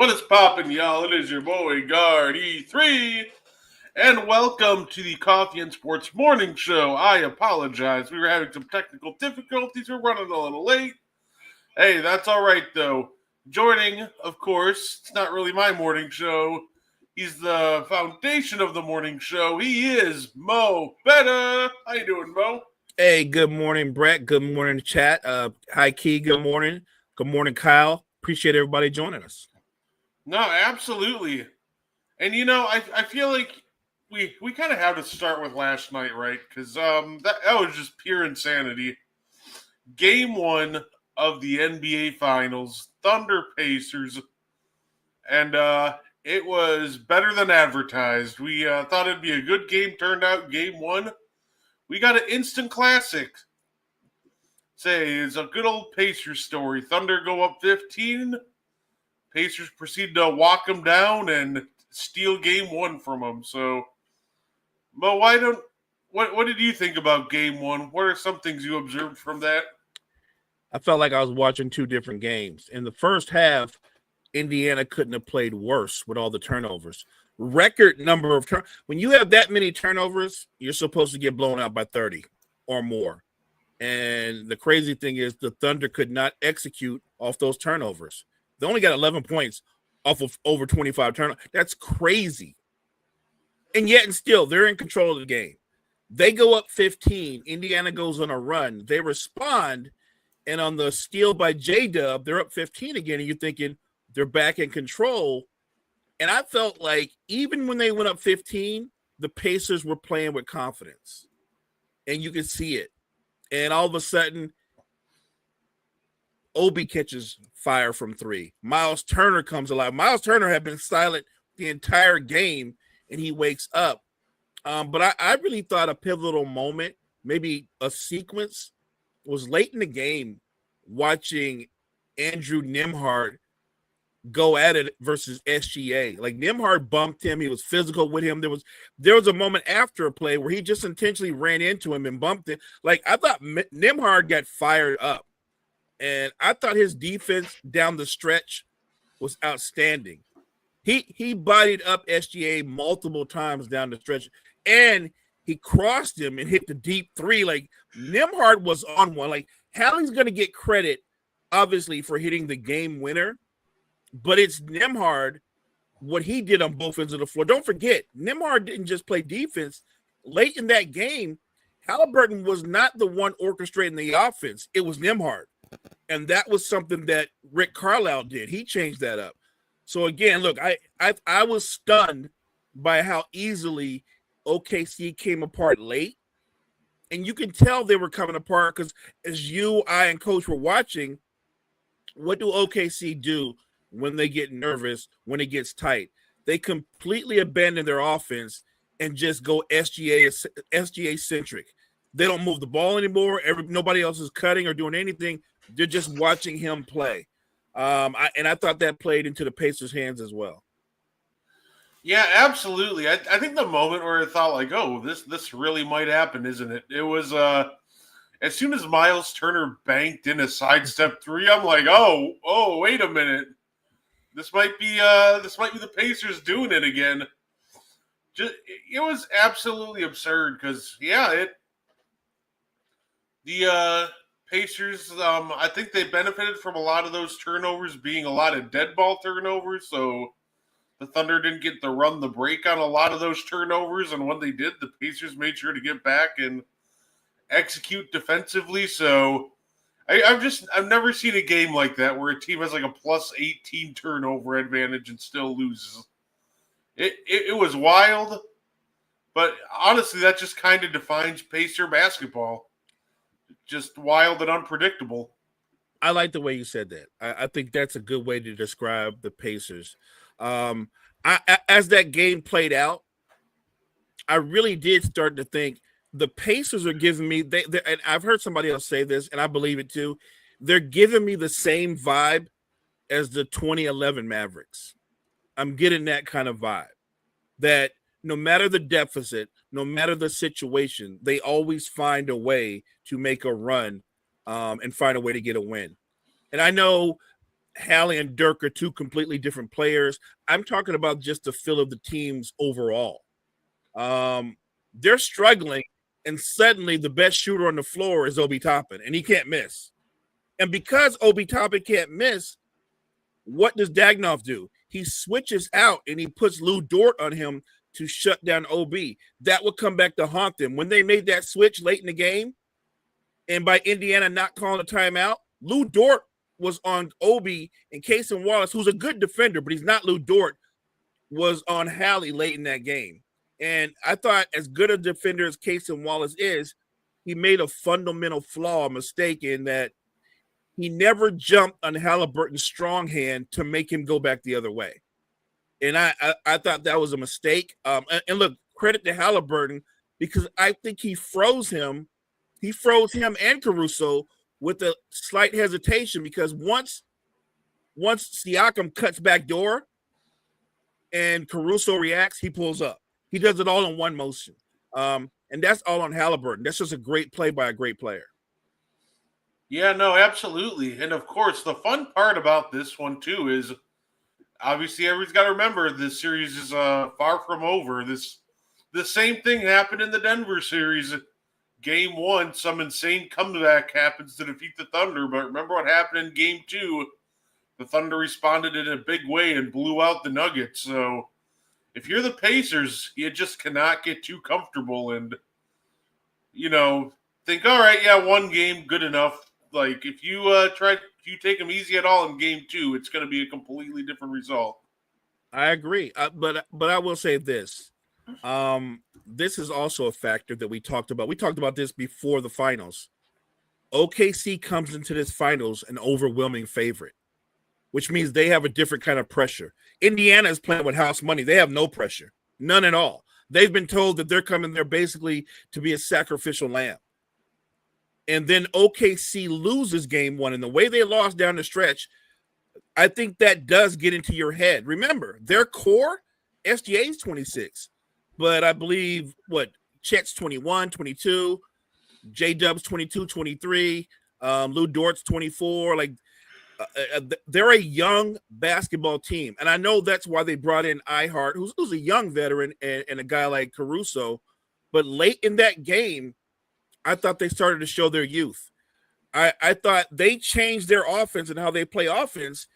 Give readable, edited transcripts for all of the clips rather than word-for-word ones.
What is poppin', y'all? It is your boy Gardi3, and welcome to the Coffee and Sports Morning Show. I apologize. We were having some technical difficulties. We're running a little late. Hey, that's all right, though. Joining, of course, it's not really my morning show. He's the foundation of the morning show. He is Mo Better. How you doing, Mo? Hey, good morning, Brett. Good morning, chat. Hi, Key. Good morning. Good morning, Kyle. Appreciate everybody joining us. No, absolutely. And I feel like we kind of have to start with last night, right? Because that was just pure insanity. Game one of the NBA Finals, Thunder Pacers, and it was better than advertised. We thought it'd be a good game. Turned out game one, we got an instant classic. Say, it's a good old Pacers story. Thunder go up 15. Pacers proceed to walk them down and steal game one from them. So, Mo, what did you think about game one? What are some things you observed from that? I felt like I was watching two different games. In the first half, Indiana couldn't have played worse with all the turnovers. Record number of when you have that many turnovers, you're supposed to get blown out by 30 or more. And the crazy thing is the Thunder could not execute off those turnovers. They only got 11 points off of over 25 turnovers. That's crazy. And yet and still, they're in control of the game. They go up 15. Indiana goes on a run. They respond. And on the steal by J-Dub, they're up 15 again. And you're thinking they're back in control. And I felt like even when they went up 15, the Pacers were playing with confidence. And you could see it. And all of a sudden, Obi catches fire from three. Miles Turner comes alive. Miles Turner had been silent the entire game, and he wakes up. But I really thought a pivotal moment, maybe a sequence, was late in the game watching Andrew Nembhard go at it versus SGA. Like, Nembhard bumped him. He was physical with him. There was a moment after a play where he just intentionally ran into him and bumped it. Like, I thought Nembhard got fired up. And I thought his defense down the stretch was outstanding. He bodied up SGA multiple times down the stretch, and he crossed him and hit the deep three. Like, Nembhard was on one. Like, Hallie's going to get credit, obviously, for hitting the game winner, but it's Nembhard, what he did on both ends of the floor. Don't forget, Nembhard didn't just play defense. Late in that game, Halliburton was not the one orchestrating the offense. It was Nembhard. And that was something that Rick Carlisle did. He changed that up. So, again, look, I was stunned by how easily OKC came apart late. And you can tell they were coming apart because as you, I, and Coach were watching, what do OKC do when they get nervous, when it gets tight? They completely abandon their offense and just go SGA-centric. They don't move the ball anymore. Nobody else is cutting or doing anything. They're just watching him play. I thought that played into the Pacers' hands as well. Yeah, absolutely. I think the moment where I thought, like, oh, this really might happen, isn't it? It was as soon as Miles Turner banked in a sidestep three, I'm like, oh, wait a minute. This might be the Pacers doing it again. It was absolutely absurd because, the Pacers, I think they benefited from a lot of those turnovers being a lot of dead ball turnovers, so the Thunder didn't get to run the break on a lot of those turnovers, and when they did, the Pacers made sure to get back and execute defensively. So I've never seen a game like that where a team has like a plus 18 turnover advantage and still loses. It was wild, but honestly, that just kind of defines Pacer basketball. Just wild and unpredictable. I like the way you said that. I think that's a good way to describe the Pacers. As that game played out, I really did start to think the Pacers are giving me, and I've heard somebody else say this, and I believe it too, they're giving me the same vibe as the 2011 Mavericks. I'm getting that kind of vibe, that no matter the deficit, no matter the situation, they always find a way to make a run and find a way to get a win. And I know Hallie and Dirk are two completely different players. I'm talking about just the feel of the teams overall. They're struggling, and suddenly the best shooter on the floor is Obi Toppin, and he can't miss. And because Obi Toppin can't miss, what does Dagnov do? He switches out and he puts Lou Dort on him to shut down OB. That would come back to haunt them. When they made that switch late in the game, and by Indiana not calling a timeout, Lou Dort was on Obi, and Cason Wallace, who's a good defender, but he's not Lou Dort, was on Hallie late in that game. And I thought, as good a defender as Cason Wallace is, he made a fundamental flaw, a mistake in that he never jumped on Halliburton's strong hand to make him go back the other way. And I thought that was a mistake. And look, credit to Halliburton, because I think he froze him. He froze him and Caruso with a slight hesitation, because once Siakam cuts back door and Caruso reacts, he pulls up. He does it all in one motion. And that's all on Halliburton. That's just a great play by a great player. Yeah, no, absolutely. And of course, the fun part about this one too is obviously everybody's got to remember this series is far from over. The same thing happened in the Denver series. Game 1, some insane comeback happens to defeat the Thunder, but remember what happened in Game 2? The Thunder responded in a big way and blew out the Nuggets. So if you're the Pacers, you just cannot get too comfortable and, think, all right, yeah, one game, good enough. Like, if you take them easy at all in Game 2, it's going to be a completely different result. I agree, but I will say this. This is also a factor that we talked about. We talked about this before the finals. OKC comes into this finals an overwhelming favorite, which means they have a different kind of pressure. Indiana is playing with house money. They have no pressure, none at all. They've been told that they're coming there basically to be a sacrificial lamb. And then OKC loses game 1, and the way they lost down the stretch, I think that does get into your head. Remember, their core, SGA's 26. But I believe, Chet's 21, 22, J-Dub's 22, 23, Lou Dort's 24. They're a young basketball team. And I know that's why they brought in Ihart, who's a young veteran, and a guy like Caruso. But late in that game, I thought they started to show their youth. I thought they changed their offense and how they play offense.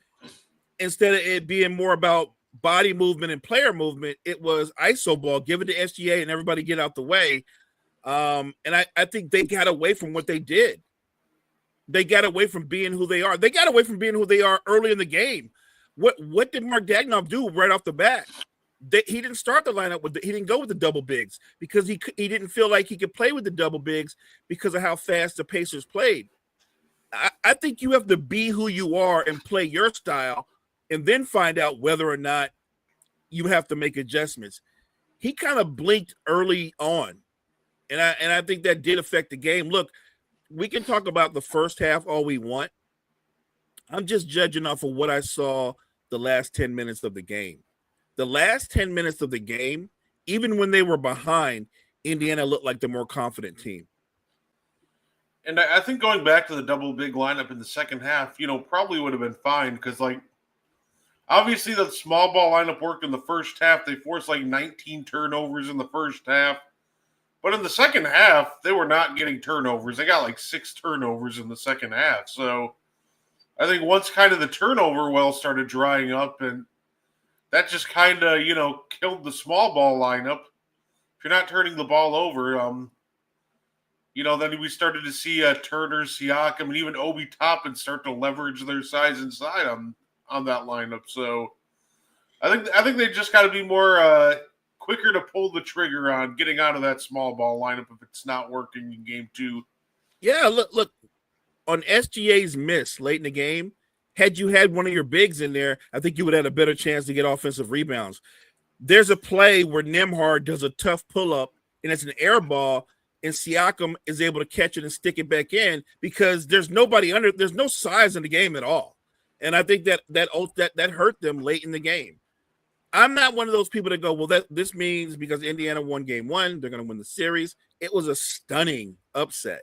Instead of it being more about body movement and player movement, it was ISO ball, give it to SGA and everybody get out the way. And I think they got away from what they did. They got away from being who they are. They got away from being who they are early in the game. What did Mark Dagnov do right off the bat? He didn't start the lineup he didn't go with the double bigs because he didn't feel like he could play with the double bigs because of how fast the Pacers played. I think you have to be who you are and play your style, and then find out whether or not you have to make adjustments. He kind of blinked early on, and I think that did affect the game. Look, we can talk about the first half all we want. I'm just judging off of what I saw the last 10 minutes of the game. The last 10 minutes of the game, even when they were behind, Indiana looked like the more confident team. And I think going back to the double big lineup in the second half, probably would have been fine because, obviously, the small ball lineup worked in the first half. They forced 19 turnovers in the first half. But in the second half, they were not getting turnovers. They got 6 turnovers in the second half. So I think once kind of the turnover well started drying up, and that just kind of, killed the small ball lineup. If you're not turning the ball over, then we started to see Turner, Siakam, and even Obi Toppin start to leverage their size inside on that lineup. So I think they just got to be more quicker to pull the trigger on getting out of that small ball lineup if it's not working in game 2. Yeah, look on SGA's miss late in the game. Had you had one of your bigs in there, I think you would have had a better chance to get offensive rebounds. There's a play where Nembhard does a tough pull-up, and it's an air ball, and Siakam is able to catch it and stick it back in because there's no size in the game at all. And I think that hurt them late in the game. I'm not one of those people that go, well, this means because Indiana won game 1, they're going to win the series. It was a stunning upset.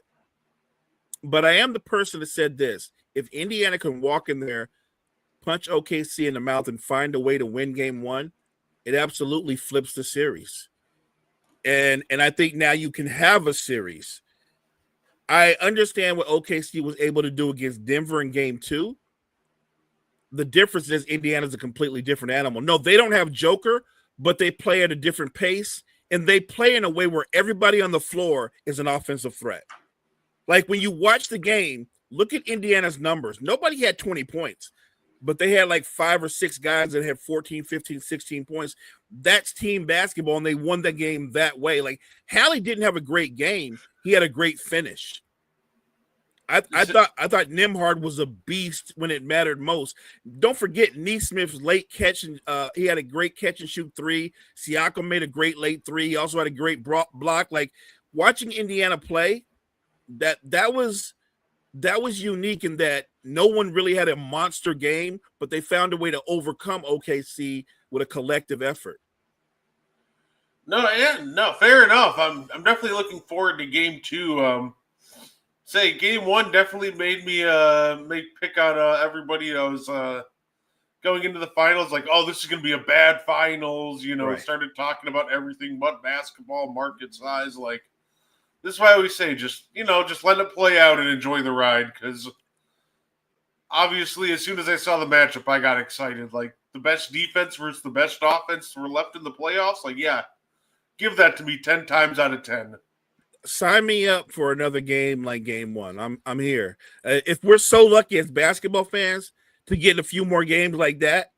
But I am the person that said this. If Indiana can walk in there punch OKC in the mouth and find a way to win game one, it absolutely flips the series. And I think now you can have a series. I understand what OKC was able to do against Denver in game two. The difference is Indiana's a completely different animal. No, they don't have Joker, but they play at a different pace, and they play in a way where everybody on the floor is an offensive threat. Like when you watch the game, look at Indiana's numbers. Nobody had 20 points, but they had like 5 or 6 guys that had 14, 15, 16 points. That's team basketball, and they won the game that way. Like Hallie didn't have a great game. He had a great finish. I thought Nembhard was a beast when it mattered most. Don't forget Neesmith's late catch, and he had a great catch and shoot 3. Siakam made a great late 3. He also had a great block. Like watching Indiana play, that was unique in that no one really had a monster game, but they found a way to overcome OKC with a collective effort. No, fair enough. I'm definitely looking forward to game 2. Game 1 definitely made me pick on everybody that was going into the finals. Like, oh, this is going to be a bad finals. Right. Started talking about everything but basketball, market size. Like, this is why I always say, just let it play out and enjoy the ride. Because obviously, as soon as I saw the matchup, I got excited. Like, the best defense versus the best offense were left in the playoffs. Like, yeah, give that to me 10 times out of 10. Sign me up for another game like game 1. I'm here. If we're so lucky as basketball fans to get a few more games like that,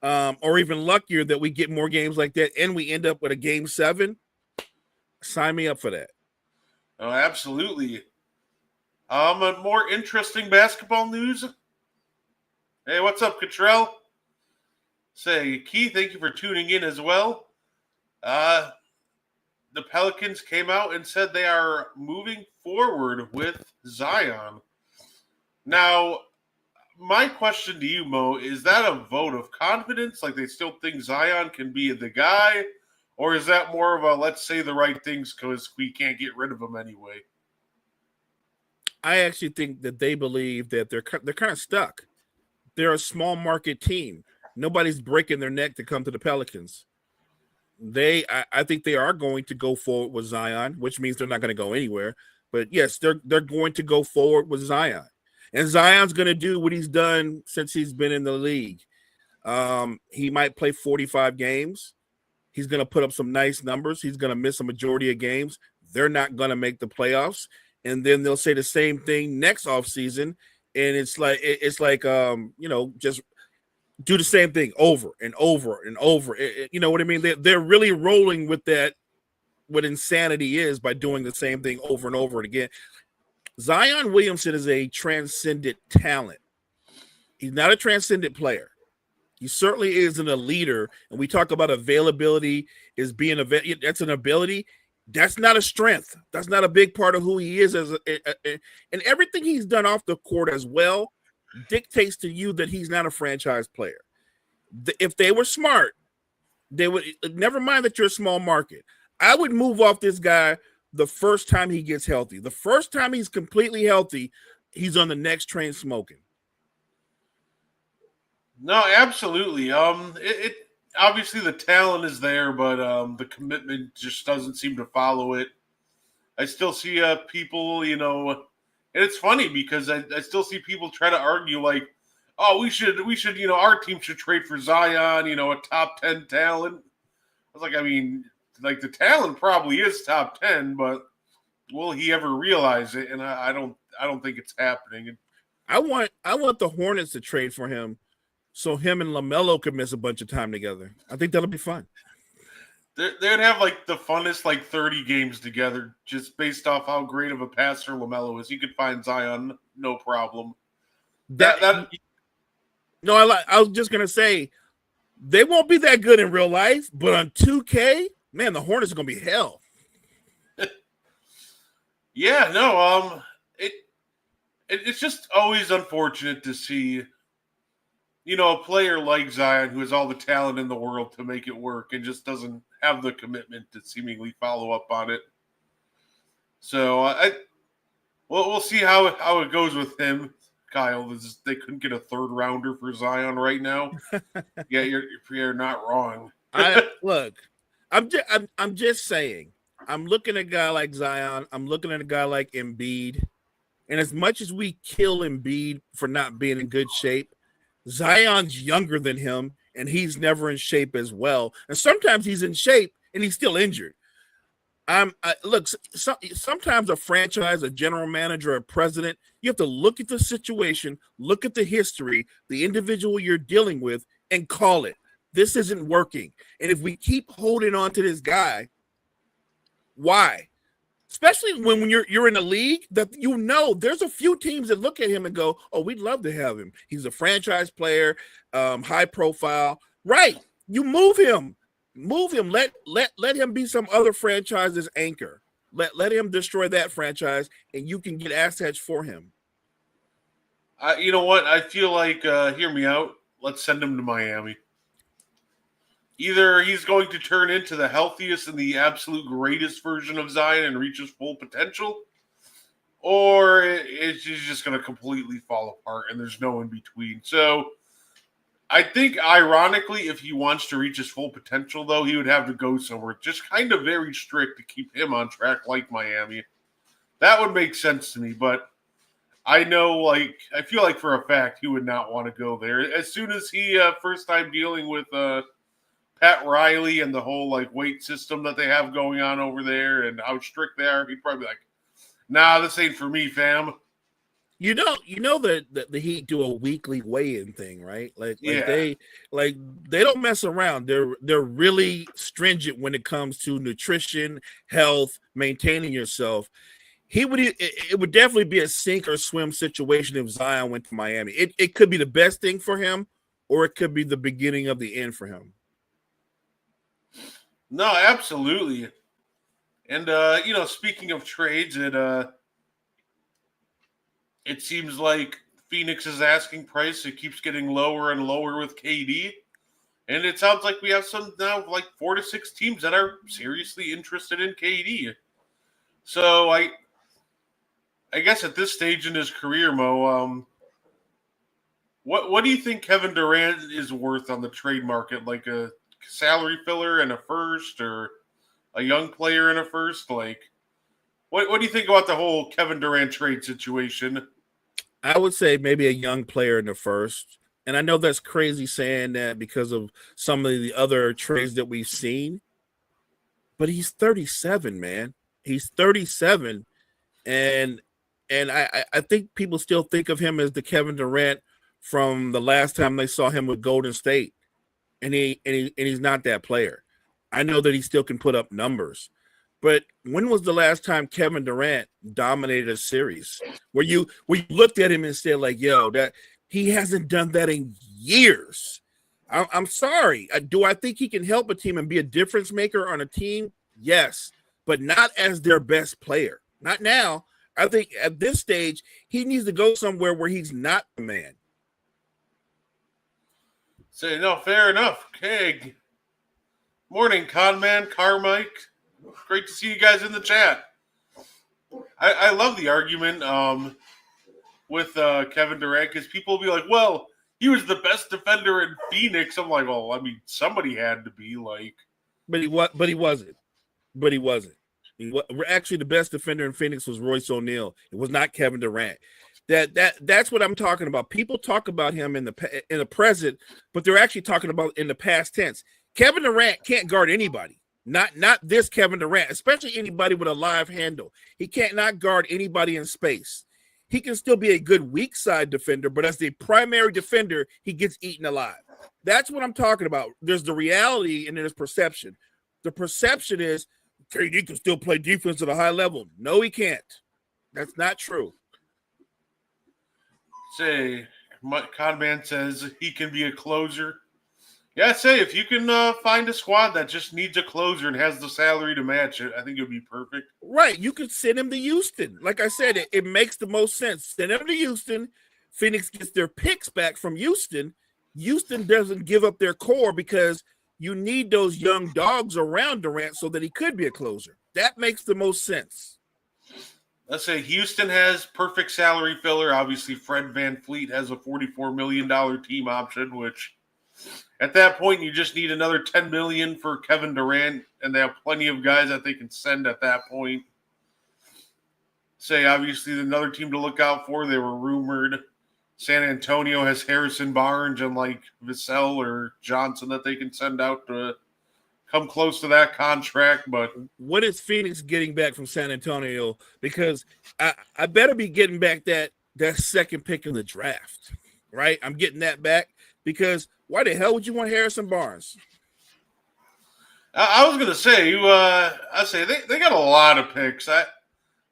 or even luckier that we get more games like that and we end up with a game 7, sign me up for that. Oh, absolutely. A more interesting basketball news. Hey, what's up, Cottrell? Keith, thank you for tuning in as well. The Pelicans came out and said they are moving forward with Zion. Now, my question to you, Mo, is that a vote of confidence? Like they still think Zion can be the guy? Or is that more of a let's say the right things because we can't get rid of him anyway? I actually think that they believe that they're kind of stuck. They're a small market team. Nobody's breaking their neck to come to the Pelicans. I think they are going to go forward with Zion, which means they're not going to go anywhere. But yes, they're going to go forward with Zion, and Zion's going to do what he's done since he's been in the league. He might play 45 games. He's going to put up some nice numbers. He's going to miss a majority of games. They're not going to make the playoffs, and then they'll say the same thing next offseason. And it's like just do the same thing over and over and over. You know what I mean? They're really rolling with that, what insanity is, by doing the same thing over and over again. Zion Williamson is a transcendent talent. He's not a transcendent player. He certainly isn't a leader. And we talk about availability as being that's an ability. That's not a strength. That's not a big part of who he is. And everything he's done off the court as well dictates to you that he's not a franchise player. If they were smart, they would, never mind that you're a small market. I would move off this guy the first time he gets healthy. The first time he's completely healthy, he's on the next train smoking. No, absolutely. It obviously the talent is there, but the commitment just doesn't seem to follow it. I still see people, and it's funny because I still see people try to argue like, oh, we should, our team should trade for Zion, a top 10 talent. I was like, I mean, like the talent probably is top 10, but will he ever realize it? And I don't think it's happening. I want the Hornets to trade for him so him and LaMelo could miss a bunch of time together. I think that'll be fun. They'd have like the funnest 30 games together just based off how great of a passer LaMelo is. You could find Zion no problem. No, I was just gonna say they won't be that good in real life, but on 2K, man, the Hornets are gonna be hell. Yeah, no, it's just always unfortunate to see, a player like Zion who has all the talent in the world to make it work and just doesn't have the commitment to seemingly follow up on it. So we'll see how it goes with him. Kyle, they couldn't get a third rounder for Zion right now. Yeah, you're not wrong. Look, I'm just saying. I'm looking at a guy like Zion. I'm looking at a guy like Embiid. And as much as we kill Embiid for not being in good shape, Zion's younger than him, and he's never in shape as well. And sometimes he's in shape and he's still injured. Look. Sometimes a franchise, a general manager, a president, you have to look at the situation, look at the history, the individual you're dealing with, and call it. This isn't working. And if we keep holding on to this guy, why? Especially when you're in a league that there's a few teams that look at him and go, "Oh, we'd love to have him. He's a franchise player, high profile." Right? You move him. Let him be some other franchise's anchor. Let him destroy that franchise, and you can get assets for him. You know what? I feel like hear me out. Let's send him to Miami. Either he's going to turn into the healthiest and the absolute greatest version of Zion and reach his full potential, or he's just going to completely fall apart and there's no in between. So I think, ironically, if he wants to reach his full potential, though, he would have to go somewhere just kind of very strict to keep him on track like Miami. That would make sense to me, but I know, I feel like for a fact he would not want to go there. As soon as he first time dealing with Pat Riley and the whole weight system that they have going on over there and how strict they are, he'd probably be like, "Nah, this ain't for me, fam." You know that the Heat do a weekly weigh-in thing, right? They don't mess around. They're really stringent when it comes to nutrition, health, maintaining yourself. It would definitely be a sink or swim situation if Zion went to Miami. It could be the best thing for him, or it could be the beginning of the end for him. No, absolutely. And speaking of trades, it seems like Phoenix's asking price, it keeps getting lower and lower with KD. And it sounds like we have some now 4 to 6 teams that are seriously interested in KD. So I guess at this stage in his career, Mo, what do you think Kevin Durant is worth on the trade market? Like a salary filler and a first, or a young player and a first? What do you think about the whole Kevin Durant trade situation? I would say maybe a young player in the first. And I know that's crazy saying that because of some of the other trades that we've seen. But he's 37, man. He's 37. And I think people still think of him as the Kevin Durant from the last time they saw him with Golden State. And he's not that player. I know that he still can put up numbers. But when was the last time Kevin Durant dominated a series where you looked at him and said, that he hasn't done that in years? I'm sorry. Do I think he can help a team and be a difference maker on a team? Yes, but not as their best player. Not now. I think at this stage, he needs to go somewhere where he's not the man. Say, no, fair enough. Okay. Morning, Conman, Carmike. Great to see you guys in the chat. I love the argument with Kevin Durant, because people will be like, well, he was the best defender in Phoenix. I'm like, well, I mean, somebody had to be But he wasn't. Actually, the best defender in Phoenix was Royce O'Neal. It was not Kevin Durant. That's what I'm talking about. People talk about him in the present, but they're actually talking about in the past tense. Kevin Durant can't guard anybody. Not this Kevin Durant, especially anybody with a live handle. He can't not guard anybody in space. He can still be a good weak side defender, but as the primary defender, he gets eaten alive. That's what I'm talking about. There's the reality and there's perception. The perception is KD can still play defense at a high level. No, he can't. That's not true. Say, Conman says he can be a closer. Yeah, say, if you can find a squad that just needs a closer and has the salary to match it, I think it would be perfect. Right. You could send him to Houston. Like I said, it makes the most sense. Send him to Houston. Phoenix gets their picks back from Houston. Houston doesn't give up their core because you need those young dogs around Durant so that he could be a closer. That makes the most sense. let's say Houston has perfect salary filler. Obviously, Fred VanVleet has a $44 million team option, which at that point you just need another $10 million for Kevin Durant, and they have plenty of guys that they can send at that point. Say, obviously, another team to look out for. They were rumored. San Antonio has Harrison Barnes and like Vassell or Johnson that they can send out to come close to that contract. But what is Phoenix getting back from San Antonio? Because I better be getting back that second pick in the draft, right? I'm getting that back because why the hell would you want Harrison Barnes? I was gonna say I say they got a lot of picks.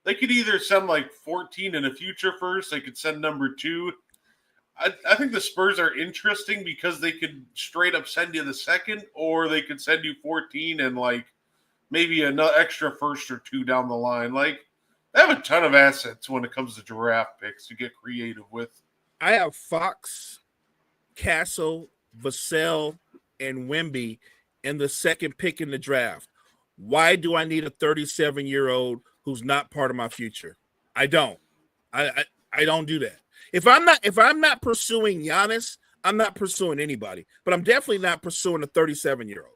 They could either send like 14 in a future first. They could send number 2. I think the Spurs are interesting because they could straight up send you the second, or they could send you 14 and like maybe another extra first or 2 down the line. Like they have a ton of assets when it comes to draft picks to get creative with. I have Fox, Castle, Vassell, and Wemby in the second pick in the draft. Why do I need a 37-year-old who's not part of my future? I don't. I don't do that. If I'm not pursuing Giannis, I'm not pursuing anybody. But I'm definitely not pursuing a 37-year-old.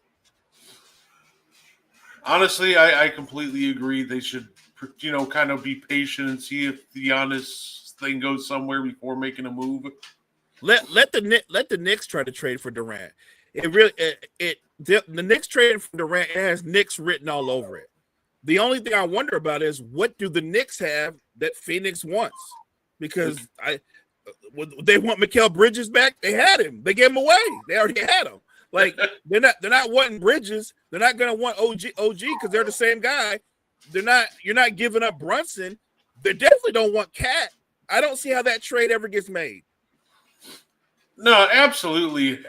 Honestly, I completely agree. They should, kind of be patient and see if the Giannis thing goes somewhere before making a move. Let the Knicks try to trade for Durant. The Knicks trading for Durant, it has Knicks written all over it. The only thing I wonder about is what do the Knicks have that Phoenix wants? Because they want Mikal Bridges back. They had him. They gave him away. They already had him. Like they're not wanting Bridges. They're not going to want OG because they're the same guy. You're not giving up Brunson. They definitely don't want Cat. I don't see how that trade ever gets made. No, absolutely.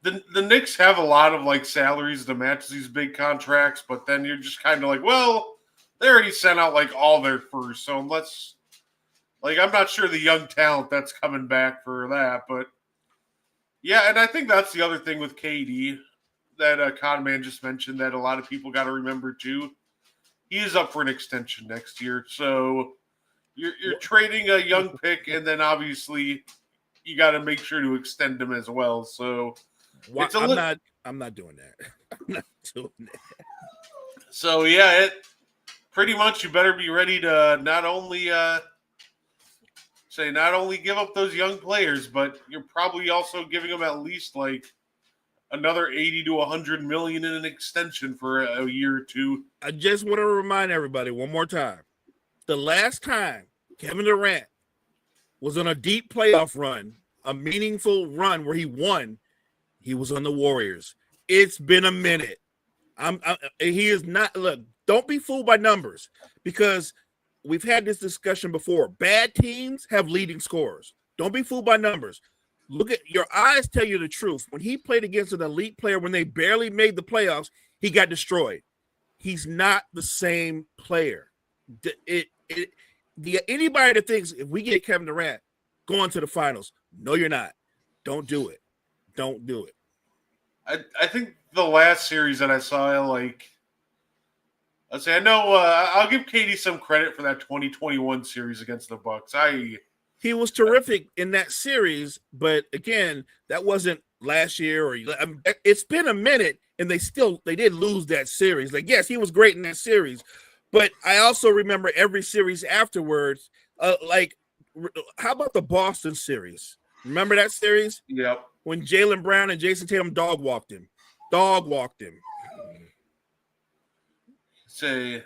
The Knicks have a lot of like salaries to match these big contracts, but then you're just kind of like, well, they already sent out like all their first, so let's. Like, I'm not sure the young talent that's coming back for that, but yeah, and I think that's the other thing with KD that Conman just mentioned that a lot of people got to remember too. He is up for an extension next year, so you're trading a young pick, and then obviously you got to make sure to extend him as well. So I'm not doing that. I'm not doing that. So yeah, pretty much you better be ready to not only give up those young players, but you're probably also giving them at least like another 80 to 100 million in an extension for a year or 2. I just want to remind everybody one more time. The last time Kevin Durant was on a deep playoff run, a meaningful run where he won, he was on the Warriors. It's been a minute. He is not. Look, don't be fooled by numbers because we've had this discussion before. Bad teams have leading scorers. Don't be fooled by numbers. Look at your eyes tell you the truth. When he played against an elite player, when they barely made the playoffs, he got destroyed. He's not the same player. Anybody that thinks if we get Kevin Durant going to the finals, no, you're not. Don't do it. Don't do it. I think the last series that I saw, like, let's say I know I'll give KD some credit for that 2021 series against the Bucks. He was terrific in that series, but again, that wasn't last year or it's been a minute, and they did lose that series. Like, yes, he was great in that series, but I also remember every series afterwards. Like, how about the Boston series? Remember that series? Yep. When Jaylen Brown and Jason Tatum dog walked him. Say,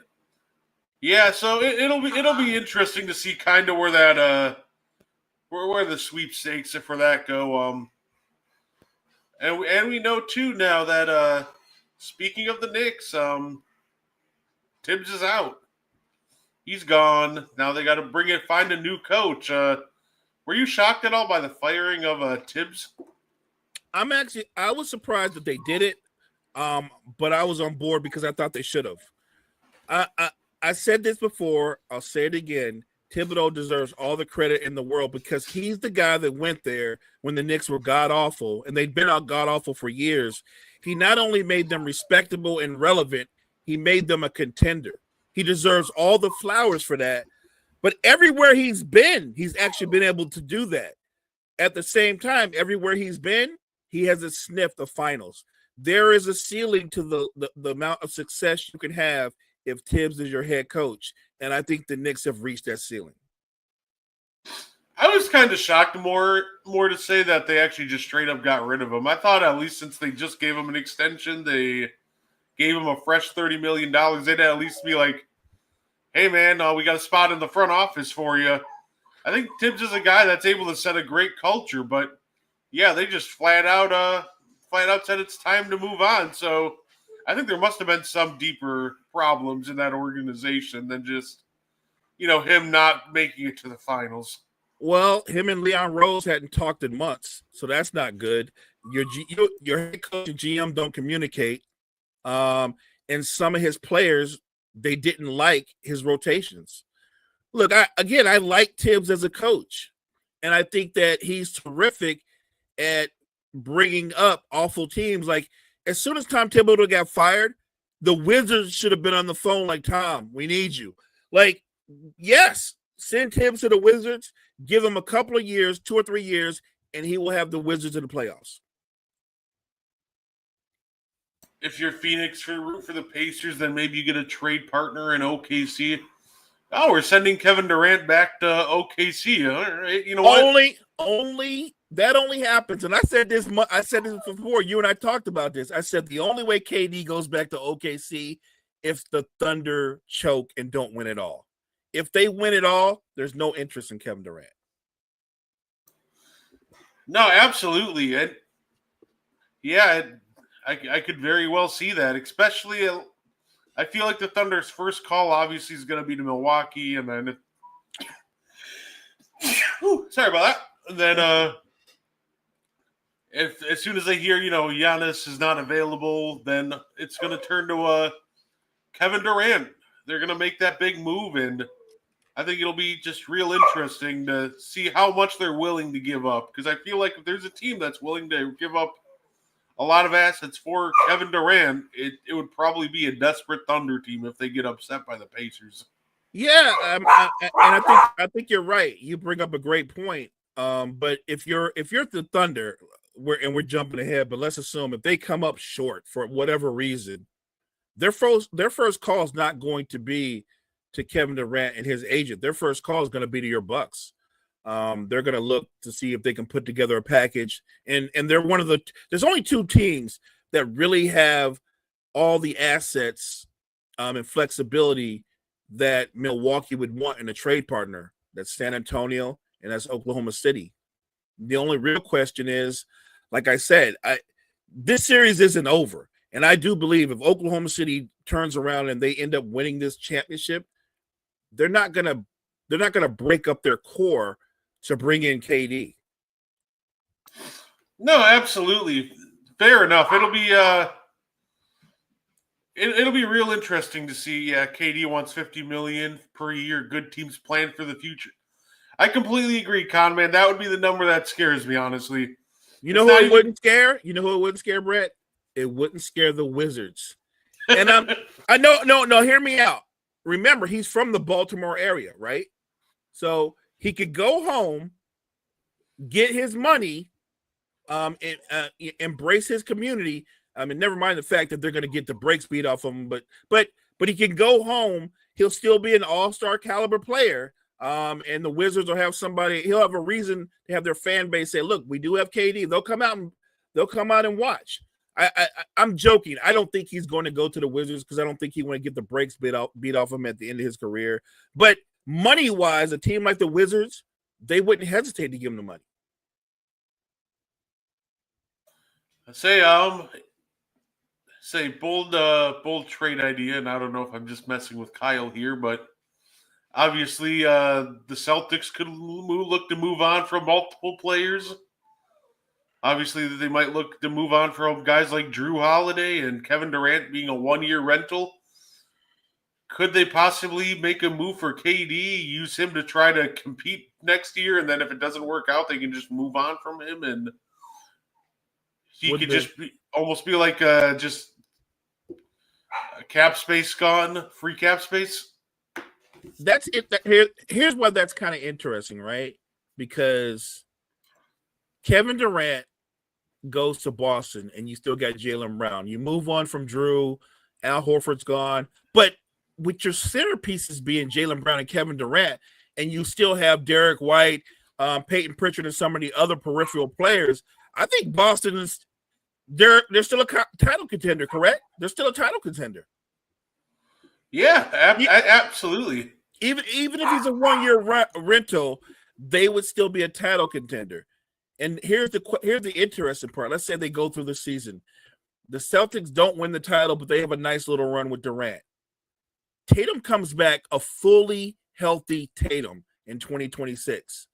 yeah. So it'll be interesting to see kind of where that where the sweepstakes for that go. And we know too now that speaking of the Knicks, Tibbs is out. He's gone. Now they got to find a new coach. Were you shocked at all by the firing of Tibbs? I was surprised that they did it, but I was on board because I thought they should have. I said this before. I'll say it again. Thibodeau deserves all the credit in the world because he's the guy that went there when the Knicks were god-awful, and they'd been out god-awful for years. He not only made them respectable and relevant, he made them a contender. He deserves all the flowers for that. But everywhere he's been, he's actually been able to do that. At the same time, everywhere he's been, he hasn't sniffed the finals. There is a ceiling to the amount of success you can have if Tibbs is your head coach. And I think the Knicks have reached that ceiling. I was kind of shocked more to say that they actually just straight up got rid of him. I thought at least since they just gave him an extension, they gave him a fresh $30 million, they'd at least be like, hey, man, we got a spot in the front office for you. I think Tibbs is a guy that's able to set a great culture, but, yeah, they just flat out said it's time to move on. So I think there must have been some deeper problems in that organization than just, him not making it to the finals. Well, him and Leon Rose hadn't talked in months, so that's not good. Your head coach and GM don't communicate, and some of his players, they didn't like his rotations. Look, I like Tibbs as a coach, and I think that he's terrific at bringing up awful teams. Like, as soon as Tom Thibodeau got fired, the Wizards should have been on the phone like, Tom, we need you. Like, yes, send Tibbs to the Wizards, give him a couple of years, 2 or 3 years, and he will have the Wizards in the playoffs. If you're Phoenix for root for the Pacers, then maybe you get a trade partner in OKC. Oh, we're sending Kevin Durant back to OKC. All right, you know what? Only happens, and I said this before. You and I talked about this. I said the only way KD goes back to OKC if the Thunder choke and don't win it all. If they win it all, there's no interest in Kevin Durant. No, absolutely. I could very well see that, especially I feel like the Thunder's first call obviously is going to be to Milwaukee, and then sorry about that. And then if as soon as they hear, Giannis is not available, then it's going to turn to Kevin Durant. They're going to make that big move, and I think it'll be just real interesting to see how much they're willing to give up, because I feel like if there's a team that's willing to give up a lot of assets for Kevin Durant, it would probably be a desperate Thunder team if they get upset by the Pacers. Yeah, and I think you're right. You bring up a great point. But if you're the Thunder, we're jumping ahead, but let's assume if they come up short for whatever reason, their first call is not going to be to Kevin Durant and his agent. Their first call is going to be to your Bucks. They're going to look to see if they can put together a package. And they're there's only 2 teams that really have all the assets and flexibility that Milwaukee would want in a trade partner. That's San Antonio and that's Oklahoma City. The only real question is, like I said, this series isn't over. And I do believe if Oklahoma City turns around and they end up winning this championship, they're not going to break up their core to bring in KD. No, absolutely. Fair enough. It'll be it'll be real interesting to see. Yeah, KD wants $50 million per year. Good teams plan for the future. I completely agree, Conman. That would be the number that scares me, honestly. You know who it wouldn't scare? You know who it wouldn't scare, Brett? It wouldn't scare the Wizards. And I know, no, hear me out. Remember, he's from the Baltimore area, right? So he could go home, get his money, and embrace his community. I mean, never mind the fact that they're going to get the brakes beat off him, but he can go home. He'll still be an all-star caliber player. And the Wizards will have somebody. He'll have a reason to have their fan base say, "Look, we do have KD." They'll come out and watch. I'm joking. I don't think he's going to go to the Wizards because I don't think he want to get the brakes beat off him at the end of his career. But money-wise, a team like the Wizards, they wouldn't hesitate to give him the money. Say bold trade idea, and I don't know if I'm just messing with Kyle here, but obviously the Celtics could look to move on from multiple players. Obviously, they might look to move on from guys like Drew Holiday and Kevin Durant being a one-year rental. Could they possibly make a move for KD, use him to try to compete next year, and then if it doesn't work out, they can just move on from him, and he could just almost be like just Cap space gone, free cap space. That's it. Here's why that's kind of interesting, right? Because Kevin Durant goes to Boston, and you still got Jaylen Brown. You move on from Drew. Al Horford's gone, but with your centerpieces being Jaylen Brown and Kevin Durant, and you still have Derek White, Peyton Pritchard, and some of the other peripheral players, I think Boston is they're still a title contender. Correct? They're still a title contender. Yeah, absolutely. Even if he's a 1-year rental, they would still be a title contender. And here's the interesting part. Let's say they go through the season. The Celtics don't win the title, but they have a nice little run with Durant. Tatum comes back a fully healthy Tatum in 2026.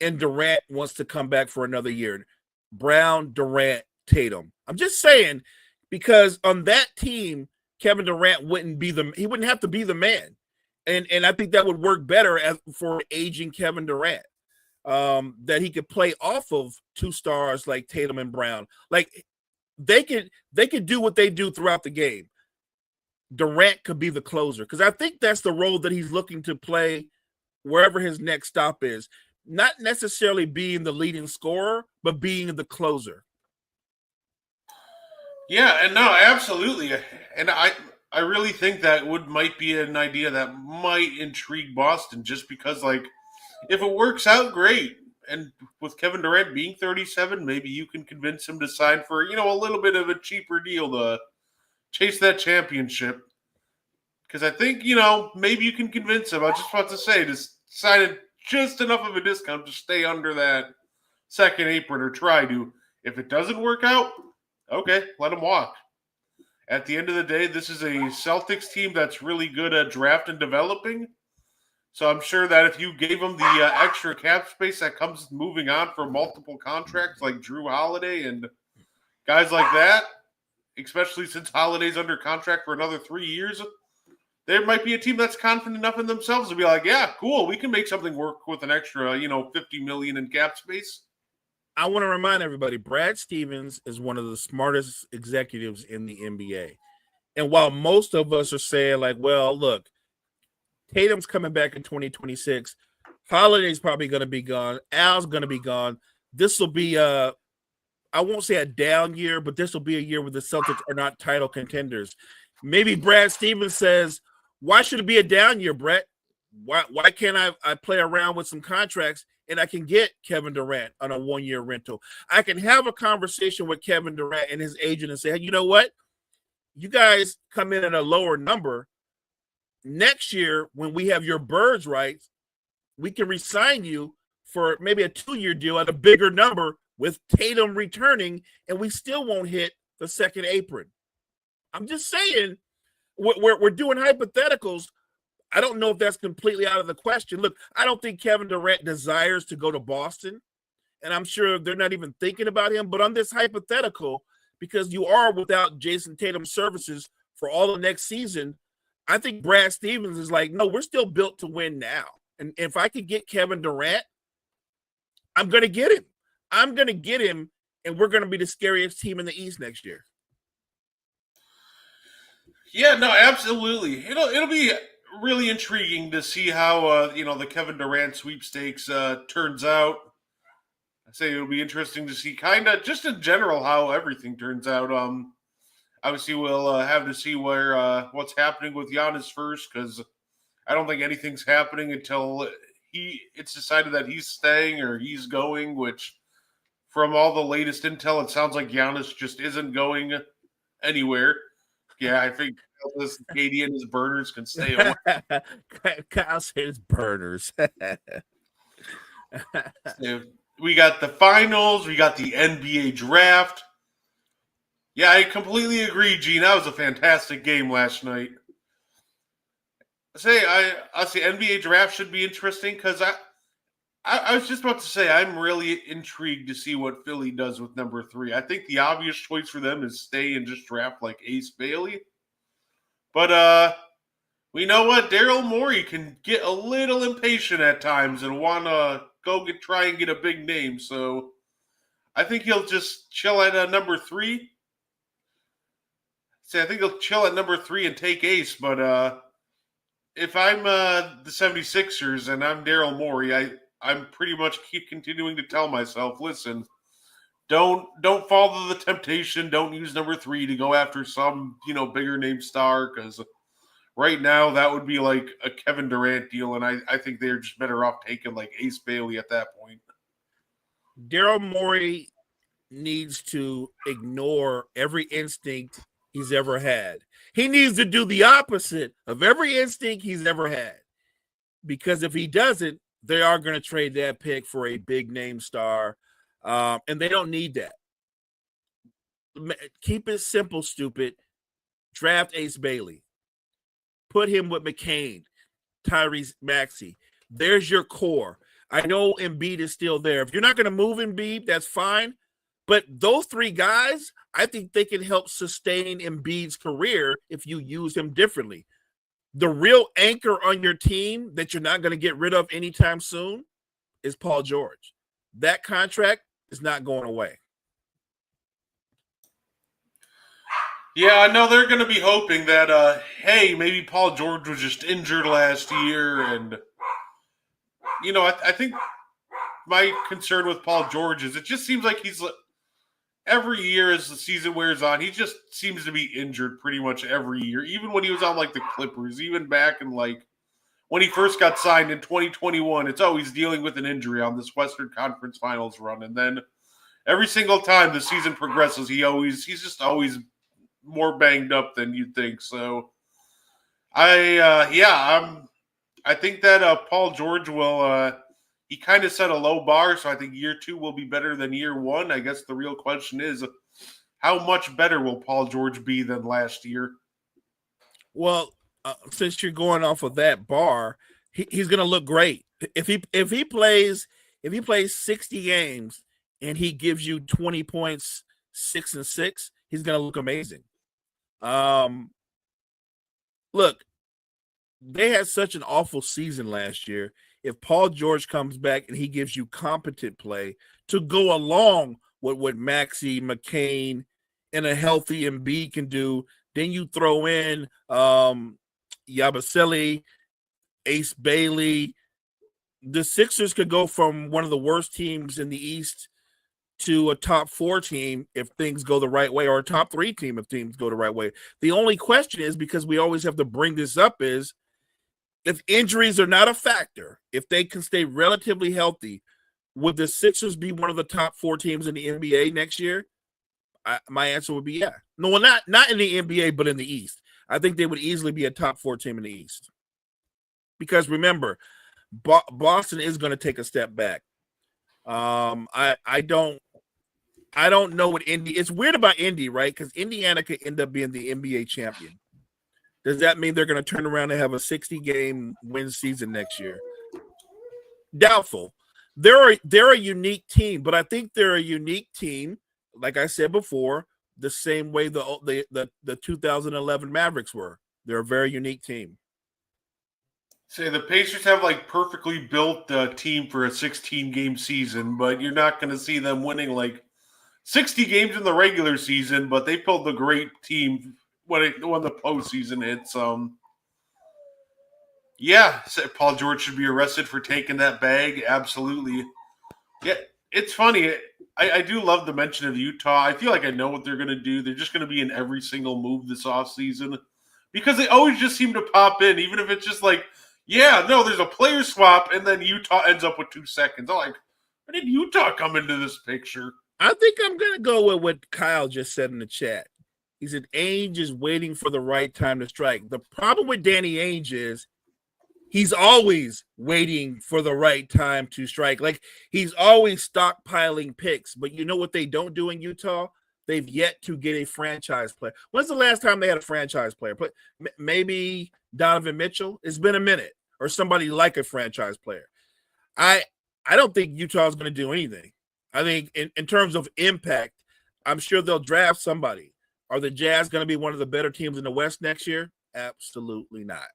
And Durant wants to come back for another year. Brown, Durant, Tatum. I'm just saying, because on that team, Kevin Durant wouldn't have to be the man. And I think that would work better for aging Kevin Durant. That he could play off of two stars like Tatum and Brown. Like they could do what they do throughout the game. Durant could be the closer, because I think that's the role that he's looking to play wherever his next stop is. Not necessarily being the leading scorer, but being the closer. Yeah, and no, absolutely. And I really think that might be an idea that might intrigue Boston, just because, like, if it works out, great. And with Kevin Durant being 37, maybe you can convince him to sign for, a little bit of a cheaper deal to chase that championship. Because I think, maybe you can convince him. I was just about to say, to sign it just enough of a discount to stay under that second apron, or try to. If it doesn't work out, okay, let him walk. At the end of the day, this is a Celtics team that's really good at draft and developing. So I'm sure that if you gave them the extra cap space that comes moving on for multiple contracts like Drew Holiday and guys like that, especially since Holiday's under contract for another 3 years, there might be a team that's confident enough in themselves to be like, yeah, cool, we can make something work with an extra, $50 million in cap space. I want to remind everybody, Brad Stevens is one of the smartest executives in the NBA. And while most of us are saying, like, well, look, Tatum's coming back in 2026. Holiday's probably going to be gone. Al's going to be gone. This will be I won't say a down year, but this will be a year where the Celtics are not title contenders. Maybe Brad Stevens says, why should it be a down year, Brett? Why can't I play around with some contracts and I can get Kevin Durant on a 1-year rental? I can have a conversation with Kevin Durant and his agent and say, hey, you know what? You guys come in at a lower number. Next year, when we have your birds rights, we can re-sign you for maybe a 2-year deal at a bigger number with Tatum returning, and we still won't hit the second apron. I'm just saying, we're doing hypotheticals. I don't know if that's completely out of the question. Look, I don't think Kevin Durant desires to go to Boston, and I'm sure they're not even thinking about him. But on this hypothetical, because you are without Jason Tatum's services for all of next season, I think Brad Stevens is like, no, we're still built to win now. And if I could get Kevin Durant, I'm going to get him. I'm going to get him, and we're going to be the scariest team in the East next year. Yeah, no, absolutely. It'll be really intriguing to see how the Kevin Durant sweepstakes turns out. I say it'll be interesting to see, kind of just in general, how everything turns out. Obviously, we'll have to see what's happening with Giannis first, because I don't think anything's happening until it's decided that he's staying or he's going. Which, from all the latest intel, it sounds like Giannis just isn't going anywhere. Yeah, I think this KD and his burners can stay away. Kyle said his burners. We got the finals. We got the NBA draft. Yeah, I completely agree, Gene. That was a fantastic game last night. I say NBA draft should be interesting, because I was just about to say I'm really intrigued to see what Philly does with number 3. I think the obvious choice for them is stay and just draft like Ace Bailey. But we know what, Daryl Morey can get a little impatient at times and want to try and get a big name. So I think he'll just chill at number 3. say I think he'll chill at number 3 and take Ace, but if I'm the 76ers and I'm Daryl Morey, I'm pretty much keep continuing to tell myself, listen, don't fall to the temptation. Don't use number 3 to go after some bigger name star, because right now that would be like a Kevin Durant deal, and I think they're just better off taking like Ace Bailey at that point. Daryl Morey needs to ignore every instinct he's ever had. He needs to do the opposite of every instinct he's ever had. Because if he doesn't, they are going to trade that pick for a big name star. And they don't need that. Keep it simple, stupid. Draft Ace Bailey. Put him with McCain, Tyrese Maxey. There's your core. I know Embiid is still there. If you're not going to move Embiid, that's fine. But those 3 guys, I think they can help sustain Embiid's career if you use him differently. The real anchor on your team that you're not going to get rid of anytime soon is Paul George. That contract is not going away. Yeah, I know they're going to be hoping that, hey, maybe Paul George was just injured last year. And, I think my concern with Paul George is it just seems like he's every year as the season wears on, he just seems to be injured pretty much every year. Even when he was on like the Clippers, even back in like when he first got signed in 2021, it's always dealing with an injury on this Western Conference Finals run. And then every single time the season progresses, he's just always more banged up than you'd think. So I think that Paul George will he kind of set a low bar, so I think year 2 will be better than year 1. I guess the real question is, how much better will Paul George be than last year? Well, since you're going off of that bar, he's going to look great. If he plays 60 games and he gives you 20 points, 6 and 6, he's going to look amazing. Look, they had such an awful season last year. If Paul George comes back and he gives you competent play to go along with what Maxey, McCain, and a healthy Embiid can do, then you throw in Yabusele, Ace Bailey. The Sixers could go from one of the worst teams in the East to a top 4 team if things go the right way, or a top 3 team if things go the right way. The only question is, because we always have to bring this up, is if injuries are not a factor, if they can stay relatively healthy, would the Sixers be one of the top 4 teams in the NBA next year? My answer would be yeah. No, well, not in the NBA, but in the East. I think they would easily be a top 4 team in the East. Because remember, Boston is going to take a step back. I don't know what Indy. It's weird about Indy, right? Because Indiana could end up being the NBA champion. Does that mean they're going to turn around and have a 60-game win season next year? Doubtful. They're a unique team, but I think they're a unique team, like I said before, the same way the 2011 Mavericks were. They're a very unique team. Say the Pacers have like perfectly built a team for a 16-game season, but you're not going to see them winning like 60 games in the regular season, but they built a great team when the postseason hits. Yeah, Paul George should be arrested for taking that bag. Absolutely. Yeah, it's funny. I do love the mention of Utah. I feel like I know what they're going to do. They're just going to be in every single move this offseason because they always just seem to pop in, even if it's just like, yeah, no, there's a player swap, and then Utah ends up with 2 seconds. I'm like, where did Utah come into this picture? I think I'm going to go with what Kyle just said in the chat. He said Ainge is waiting for the right time to strike. The problem with Danny Ainge is he's always waiting for the right time to strike. Like, he's always stockpiling picks. But you know what they don't do in Utah? They've yet to get a franchise player. When's the last time they had a franchise player? Maybe Donovan Mitchell? It's been a minute. Or somebody like a franchise player. I don't think Utah is going to do anything. I think in terms of impact, I'm sure they'll draft somebody. Are the Jazz going to be one of the better teams in the West next year? Absolutely not.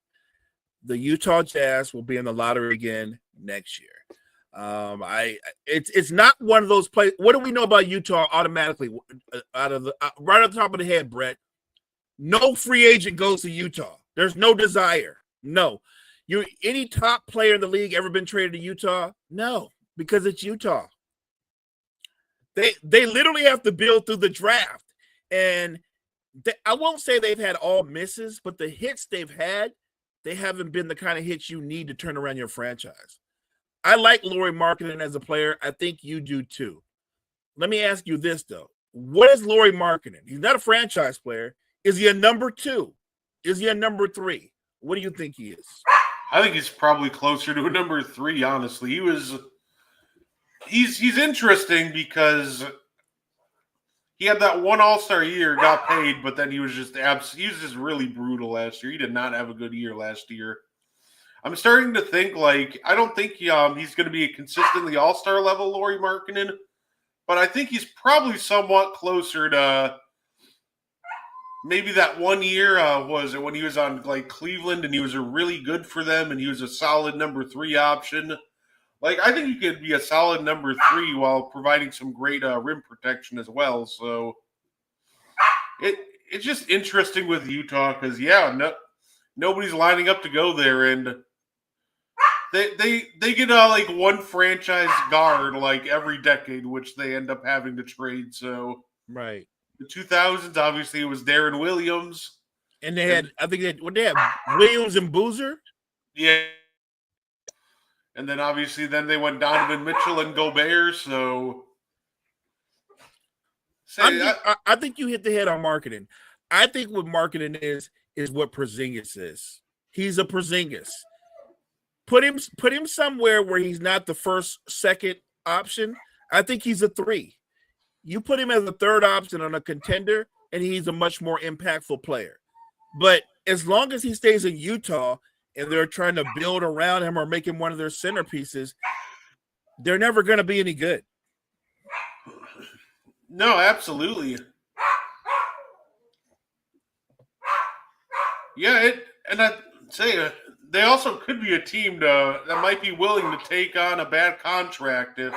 The Utah Jazz will be in the lottery again next year. It's not one of those plays. What do we know about Utah automatically right off the top of the head, Brett? No free agent goes to Utah. There's no desire. No. Any top player in the league ever been traded to Utah? No, because it's Utah. They literally have to build through the draft. And I won't say they've had all misses, but the hits they've had, they haven't been the kind of hits you need to turn around your franchise. I like Lauri Markkanen as a player. I think you do too. Let me ask you this, though. What is Lauri Markkanen? He's not a franchise player. Is he a number 2? Is he a number 3? What do you think he is? I think he's probably closer to a number 3, honestly. He's interesting because he had that one All-Star year, got paid, but then he was just really brutal last year. He did not have a good year last year. I'm starting to think, like, I don't think he's going to be a consistently All-Star level Lauri Markkanen, but I think he's probably somewhat closer to maybe that one year was it when he was on like Cleveland and he was really good for them and he was a solid number 3 option. Like, I think he could be a solid number 3 while providing some great rim protection as well. So it's just interesting with Utah because nobody's lining up to go there, and they get like one franchise guard like every decade, which they end up having to trade. So right. The 2000s, obviously, it was Darren Williams. And they had, they had Williams and Boozer? Yeah. And then, obviously, they went Donovan Mitchell and Gobert, so... I think you hit the head on Markkanen. I think what Markkanen is what Porzingis is. He's a Porzingis. Put him somewhere where he's not the first, second option. I think he's a 3. You put him as a 3rd option on a contender, and he's a much more impactful player. But as long as he stays in Utah and they're trying to build around him or make him one of their centerpieces, they're never going to be any good. No, absolutely. Yeah, and I say they also could be a team that might be willing to take on a bad contract if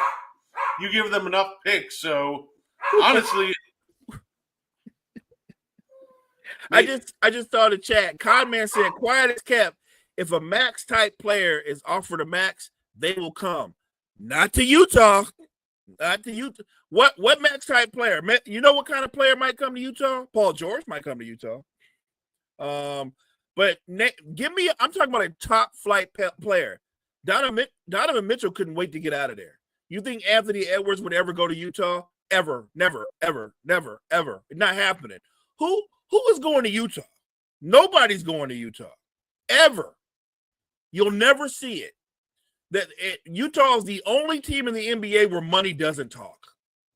you give them enough picks. So honestly, I just saw the chat. Codman said, "Quiet as kept. If a max type player is offered a max, they will come. Not to Utah. Not to Utah. What max type player? You know what kind of player might come to Utah? Paul George might come to Utah. But give me. I'm talking about a top flight player. Donovan Mitchell couldn't wait to get out of there. You think Anthony Edwards would ever go to Utah? Ever, never, ever, never, ever. It's not happening. Who is going to Utah? Nobody's going to Utah. Ever. You'll never see it. Utah is the only team in the NBA where money doesn't talk.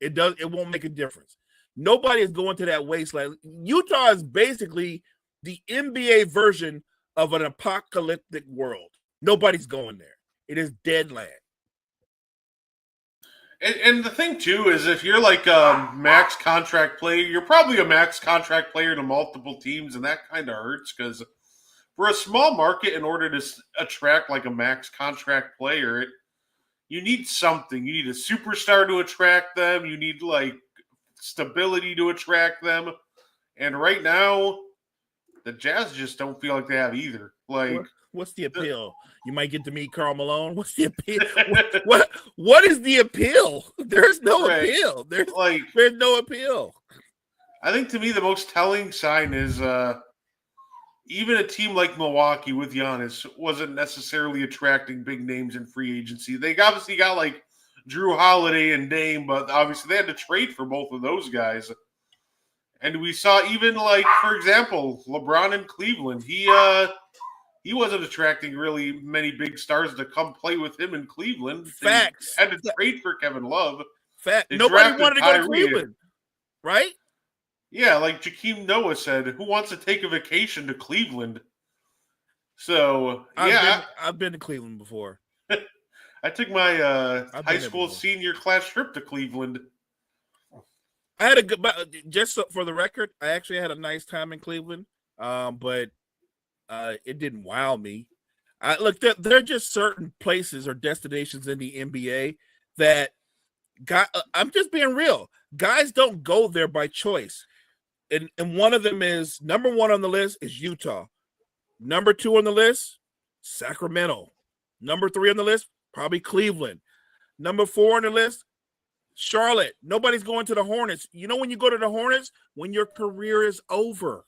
It won't make a difference. Nobody is going to that wasteland. Utah is basically the NBA version of an apocalyptic world. Nobody's going there. It is dead land. And the thing, too, is if you're like a max contract player, you're probably a max contract player to multiple teams, and that kind of hurts because for a small market, in order to attract like a max contract player, you need something. You need a superstar to attract them. You need like stability to attract them. And right now, the Jazz just don't feel like they have either. Like, what's the appeal? You might get to meet Karl Malone. What's the appeal? what is the appeal? There's no appeal. There's no appeal. I think to me the most telling sign is even a team like Milwaukee with Giannis wasn't necessarily attracting big names in free agency. They obviously got like Drew Holiday and Dame, but obviously they had to trade for both of those guys. And we saw even like, for example, LeBron in Cleveland. He wasn't attracting really many big stars to come play with him in Cleveland. Facts. They had to trade for Kevin Love. Nobody wanted to go to Cleveland, right? Yeah, like Jakeem Noah said, who wants to take a vacation to Cleveland? So, I've been to Cleveland before. I took my high school senior class trip to Cleveland. I had a good, just for the record, I actually had a nice time in Cleveland, but it didn't wow me. Look, there are just certain places or destinations in the NBA that I'm just being real. Guys don't go there by choice. and one of them is number 1 on the list is Utah. Number 2 on the list, Sacramento. Number 3 on the list, probably Cleveland. Number 4 on the list, Charlotte. Nobody's going to the Hornets. You know when you go to the Hornets? When your career is over.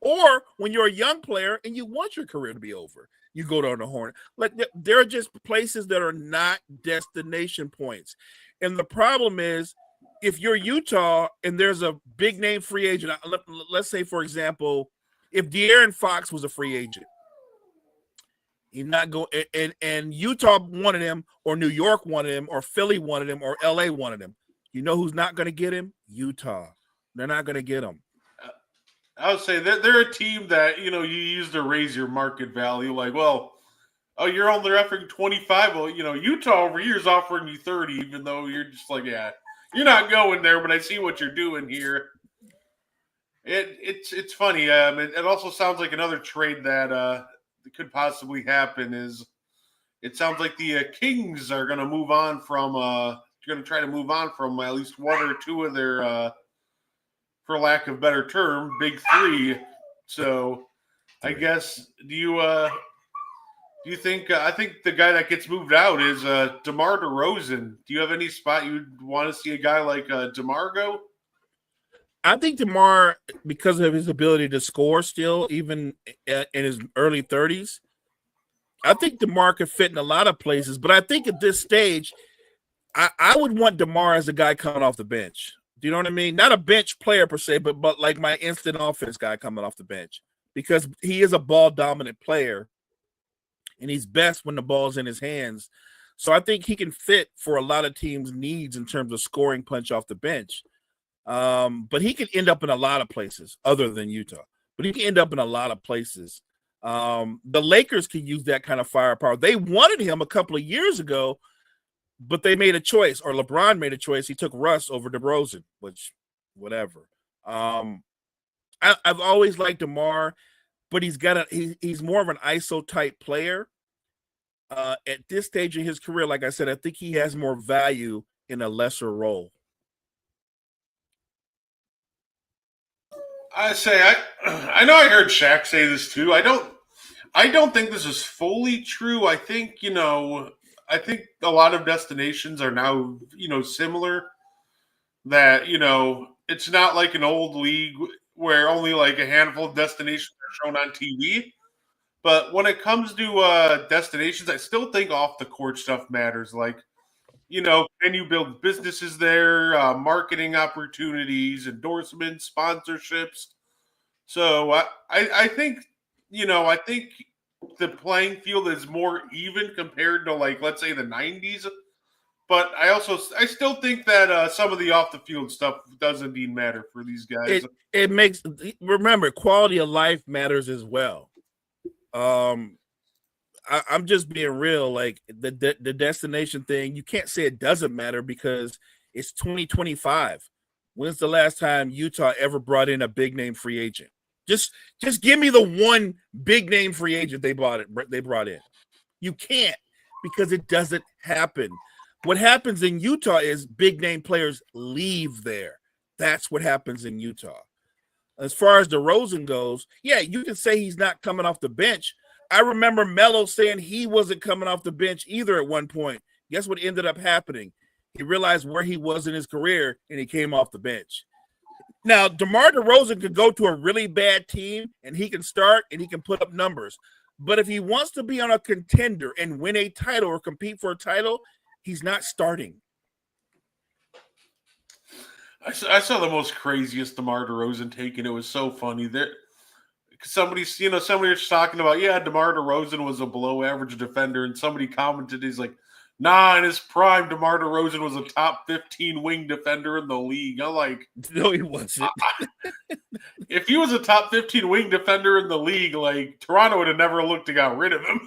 Or when you're a young player and you want your career to be over, you go to the Hornet. Like there are just places that are not destination points. And the problem is, if you're Utah and there's a big name free agent, let's say, for example, if De'Aaron Fox was a free agent, he's not going, and Utah wanted him, or New York wanted him, or Philly wanted him, or LA wanted him. You know who's not going to get him? Utah. They're not going to get him. I would say they're a team that, you use to raise your market value. Like, well, oh, you're only offering 25. Well, Utah over here is offering you 30, even though you're just like, yeah, you're not going there, but I see what you're doing here. It's funny. It also sounds like another trade that could possibly happen is it sounds like the Kings are going to move on from going to try to move on from at least one or two of their for lack of a better term, big three. So I guess do you think I think the guy that gets moved out is DeMar DeRozan. Do you have any spot you'd want to see a guy like DeMar go? I think DeMar, because of his ability to score still, even in his early 30s, I think DeMar could fit in a lot of places. But I think at this stage, I would want DeMar as a guy coming off the bench. Do you know what I mean? Not a bench player per se, but like my instant offense guy coming off the bench, because he is a ball dominant player and he's best when the ball's in his hands. So I think he can fit for a lot of teams' needs in terms of scoring punch off the bench. But he could end up in a lot of places other than Utah. But he can end up in a lot of places. The Lakers could use that kind of firepower. They wanted him a couple of years ago, but they made a choice, or LeBron made a choice. He took Russ over DeRozan, which, whatever. I've always liked DeMar, but he's more of an ISO type player. At this stage in his career, like I said, I think he has more value in a lesser role. I know I heard Shaq say this too. I don't think this is fully true. I think a lot of destinations are now, similar. That, it's not like an old league where only like a handful of destinations are shown on TV. But when it comes to destinations, I still think off the court stuff matters. Like, can you build businesses there, marketing opportunities, endorsements, sponsorships? So I think, I think the playing field is more even compared to, like, let's say the 90s. But I still think that some of the off the field stuff does indeed matter for these guys. It makes, remember, quality of life matters as well. I'm just being real. Like the destination thing, you can't say it doesn't matter because it's 2025. When's the last time Utah ever brought in a big name free agent? Just give me the one big name free agent they brought in. You can't, because it doesn't happen. What happens in Utah is big name players leave there. That's what happens in Utah. As far as DeRozan goes, yeah, you can say he's not coming off the bench. I remember Melo saying he wasn't coming off the bench either at one point. Guess what ended up happening? He realized where he was in his career, and he came off the bench. Now, DeMar DeRozan could go to a really bad team, and he can start, and he can put up numbers. But if he wants to be on a contender and win a title or compete for a title, he's not starting. I saw the most craziest DeMar DeRozan take, and it was so funny. Somebody was talking about, yeah, DeMar DeRozan was a below average defender, and somebody commented, he's like, nah, in his prime, DeMar DeRozan was a top 15 wing defender in the league. I'm like, no, he wasn't. If he was a top 15 wing defender in the league, like, Toronto would have never looked to get rid of him.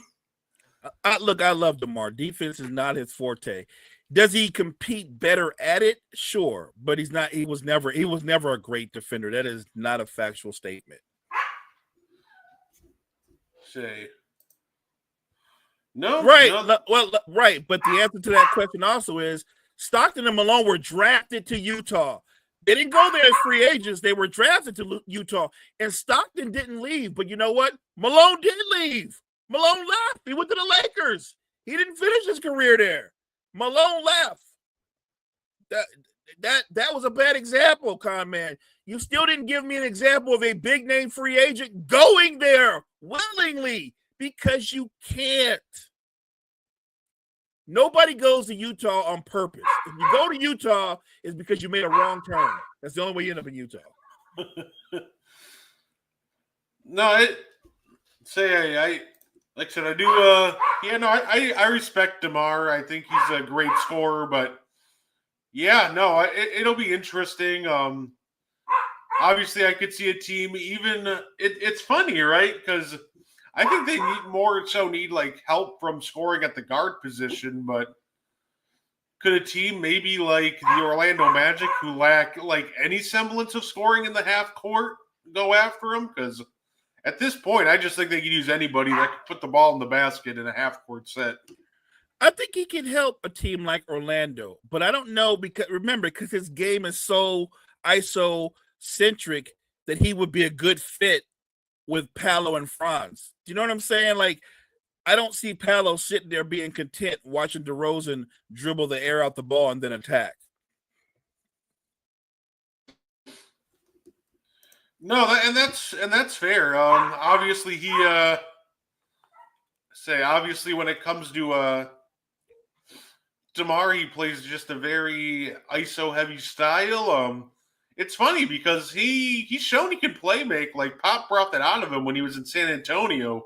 Look, I love DeMar. Defense is not his forte. Does he compete better at it? Sure, but he's not. He was never a great defender. That is not a factual statement. No, right. No. Well, right. But the answer to that question also is Stockton and Malone were drafted to Utah. They didn't go there as free agents. They were drafted to Utah. And Stockton didn't leave. But you know what? Malone did leave. Malone left. He went to the Lakers. He didn't finish his career there. Malone left. That was a bad example, Con Man. You still didn't give me an example of a big name free agent going there willingly because you can't. Nobody goes to Utah on purpose. If you go to Utah, it's because you made a wrong turn. That's the only way you end up in Utah. No, I like I said, I do. I respect DeMar. I think he's a great scorer, but yeah, no, it'll be interesting. Obviously, I could see a team. It's funny, right? Because I think they need like help from scoring at the guard position, but could a team maybe like the Orlando Magic, who lack like any semblance of scoring in the half court, go after him? Because at this point, I just think they could use anybody that could put the ball in the basket in a half court set. I think he can help a team like Orlando, but I don't know because his game is so ISO centric that he would be a good fit with Paolo and Franz. Do you know what I'm saying? Like, I don't see Paolo sitting there being content watching DeRozan dribble the air out the ball and then attack. No, and that's fair. Obviously obviously when it comes to DeMar, he plays just a very ISO heavy style. It's funny because he's shown he can play make. Like Pop brought that out of him when he was in San Antonio.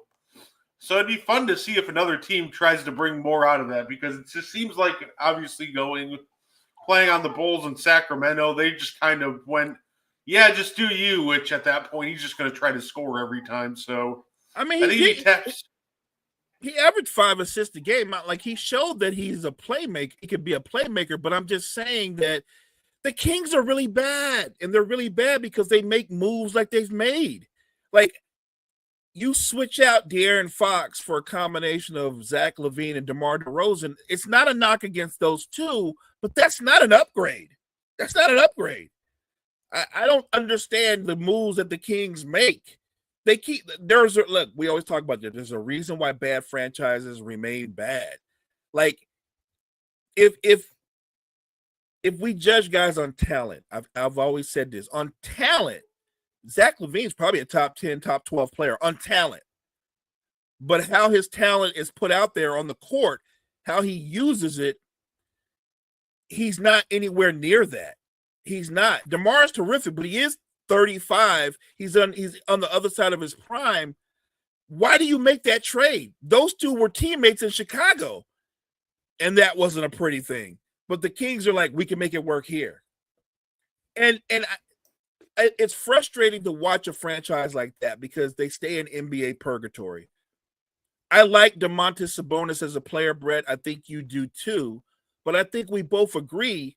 So it'd be fun to see if another team tries to bring more out of that, because it just seems like obviously playing on the Bulls in Sacramento, they just kind of went, yeah, just do you, which at that point he's just going to try to score every time. So I mean, he averaged 5 assists a game. Like, he showed that he's a playmaker. He could be a playmaker, but I'm just saying that the Kings are really bad, and they're really bad because they make moves like they've made. Like, you switch out De'Aaron Fox for a combination of Zach LaVine and DeMar DeRozan. It's not a knock against those two, but that's not an upgrade. That's not an upgrade. I don't understand the moves that the Kings make. Look, we always talk about that. There's a reason why bad franchises remain bad. Like, if we judge guys on talent, I've always said this, on talent, Zach LaVine's probably a top 10, top 12 player on talent. But how his talent is put out there on the court, how he uses it, he's not anywhere near that. He's not. DeMar's terrific, but he is 35. He's on the other side of his prime. Why do you make that trade? Those two were teammates in Chicago, and that wasn't a pretty thing. But the Kings are like, we can make it work here. And it's frustrating to watch a franchise like that because they stay in NBA purgatory. I like Domantas Sabonis as a player, Brett. I think you do too. But I think we both agree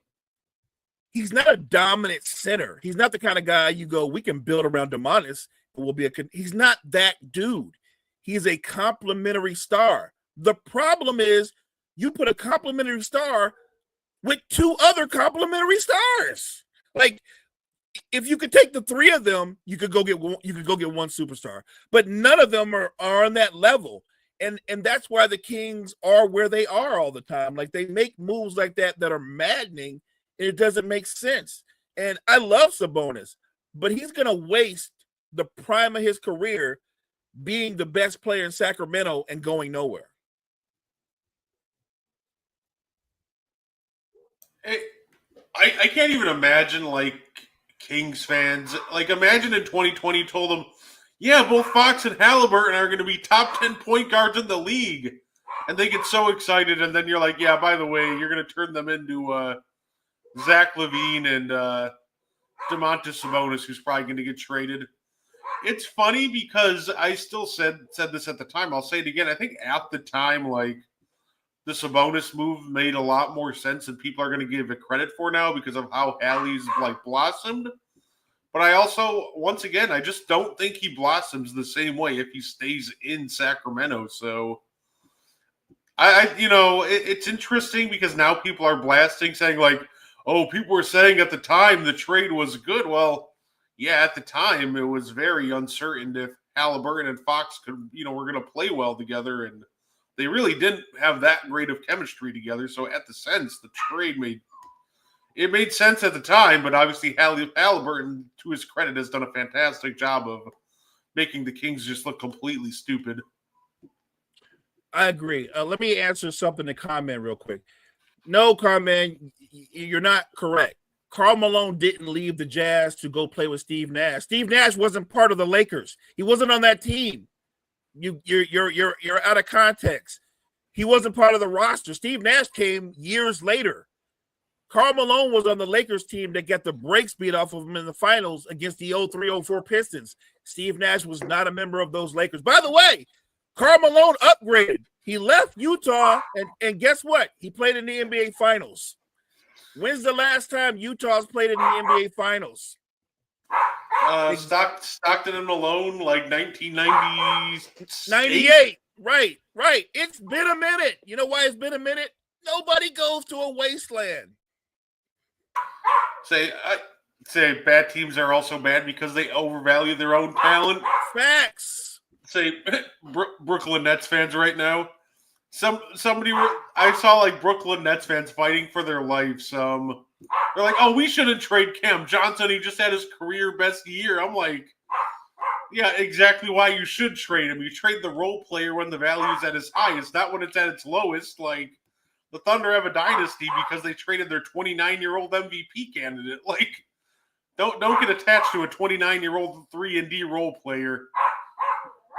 he's not a dominant center. He's not the kind of guy you go, we can build around Domantas. He's not that dude. He's a complimentary star. The problem is you put a complimentary star with 2 other complimentary stars. Like, if you could take the 3 of them, you could go get one superstar. But none of them are on that level. And that's why the Kings are where they are all the time. Like, they make moves like that are maddening, and it doesn't make sense. And I love Sabonis, but he's going to waste the prime of his career being the best player in Sacramento and going nowhere. I can't even imagine, like, Kings fans. Like, imagine in 2020 told them, yeah, both Fox and Halliburton are going to be top 10 point guards in the league. And they get so excited, and then you're like, yeah, by the way, you're going to turn them into Zach LaVine and Domantas Sabonis, who's probably going to get traded. It's funny because I still said this at the time. I'll say it again. I think at the time, like, the Sabonis move made a lot more sense than people are going to give it credit for now because of how Hallie's, like, blossomed. But I also, once again, I just don't think he blossoms the same way if he stays in Sacramento. So, it's interesting because now people are blasting, saying, like, oh, people were saying at the time the trade was good. Well, yeah, at the time it was very uncertain if Halliburton and Fox were going to play well together, and they really didn't have that great of chemistry together. So, at the sense, the trade made sense at the time, but obviously Halliburton, to his credit, has done a fantastic job of making the Kings just look completely stupid. I agree. Let me answer something to comment real quick. No, Carman, you're not correct. Karl Malone didn't leave the Jazz to go play with Steve Nash. Steve Nash wasn't part of the Lakers. He wasn't on that team. You're out of context. He wasn't part of the roster. Steve Nash came years later. Karl Malone was on the Lakers team that got the brakes beat off of him in the finals against the 03-04 Pistons. Steve Nash was not a member of those Lakers. By the way, Karl Malone upgraded. He left Utah, and guess what? He played in the NBA Finals. When's the last time Utah's played in the NBA Finals? Stockton and Malone, like 1998. Right. It's been a minute. You know why it's been a minute? Nobody goes to a wasteland. Say bad teams are also bad because they overvalue their own talent. Facts. Say Brooklyn Nets fans right now. I saw like Brooklyn Nets fans fighting for their lives. They're like, oh, we shouldn't trade Cam Johnson. He just had his career best year. I'm like, yeah, exactly why you should trade him. You trade the role player when the value is at its highest, not when it's at its lowest. Like, the Thunder have a dynasty because they traded their 29-year-old MVP candidate. Like, don't get attached to a 29-year-old 3-and-D role player.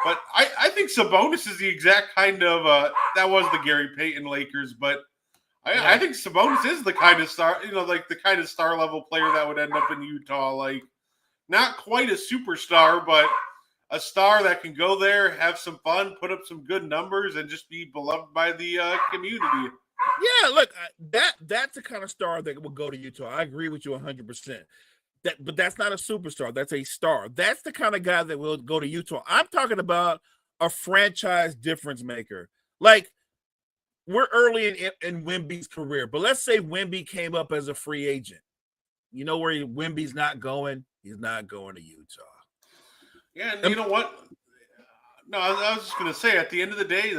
But I think Sabonis is the exact kind of that was the Gary Payton Lakers, but I think Sabonis is the kind of star, like the kind of star level player that would end up in Utah. Like, not quite a superstar, but a star that can go there, have some fun, put up some good numbers, and just be beloved by the community. Yeah, look, that's the kind of star that will go to Utah. I agree with you 100%. But that's not a superstar. That's a star. That's the kind of guy that will go to Utah. I'm talking about a franchise difference maker. Like, we're early in Wemby's career, but let's say Wemby came up as a free agent. You know where Wemby's not going? He's not going to Utah. Yeah, and you know what? No, I was just gonna say, at the end of the day,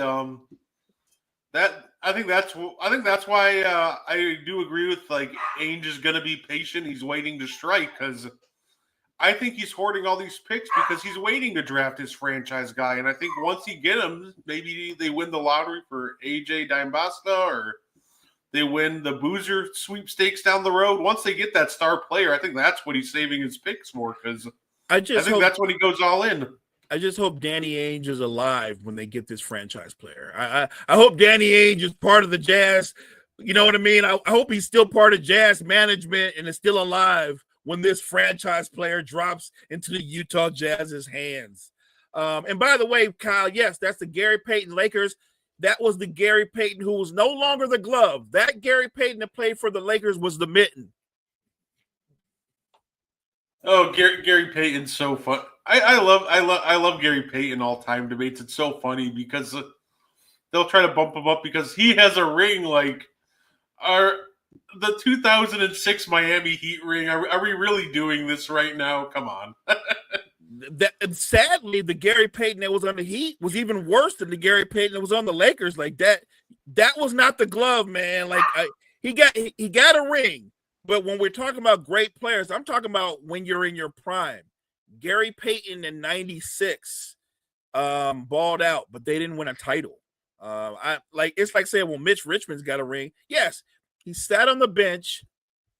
I think that's why I do agree with, like, Ainge is gonna be patient. He's waiting to strike because I think he's hoarding all these picks because he's waiting to draft his franchise guy. And I think once he get him, maybe they win the lottery for AJ Dimebasta, or they win the Boozer sweepstakes down the road. Once they get that star player, I think that's what he's saving his picks for, because I think that's when he goes all in. I just hope Danny Ainge is alive when they get this franchise player. I hope Danny Ainge is part of the Jazz. You know what I mean? I hope he's still part of Jazz management and is still alive when this franchise player drops into the Utah Jazz's hands. And by the way, Kyle, yes, that's the Gary Payton Lakers. That was the Gary Payton who was no longer the glove. That Gary Payton that played for the Lakers was the mitten. Oh, Gary Payton's so fun. I love Gary Payton all-time debates. It's so funny because they'll try to bump him up because he has a ring like the 2006 Miami Heat ring. Are we really doing this right now? Come on. Sadly, the Gary Payton that was on the Heat was even worse than the Gary Payton that was on the Lakers. Like, that was not the glove, man. Like, he got a ring. But when we're talking about great players, I'm talking about when you're in your prime. Gary Payton in 96 balled out, but they didn't win a title. It's like saying, well, Mitch Richmond's got a ring. Yes, he sat on the bench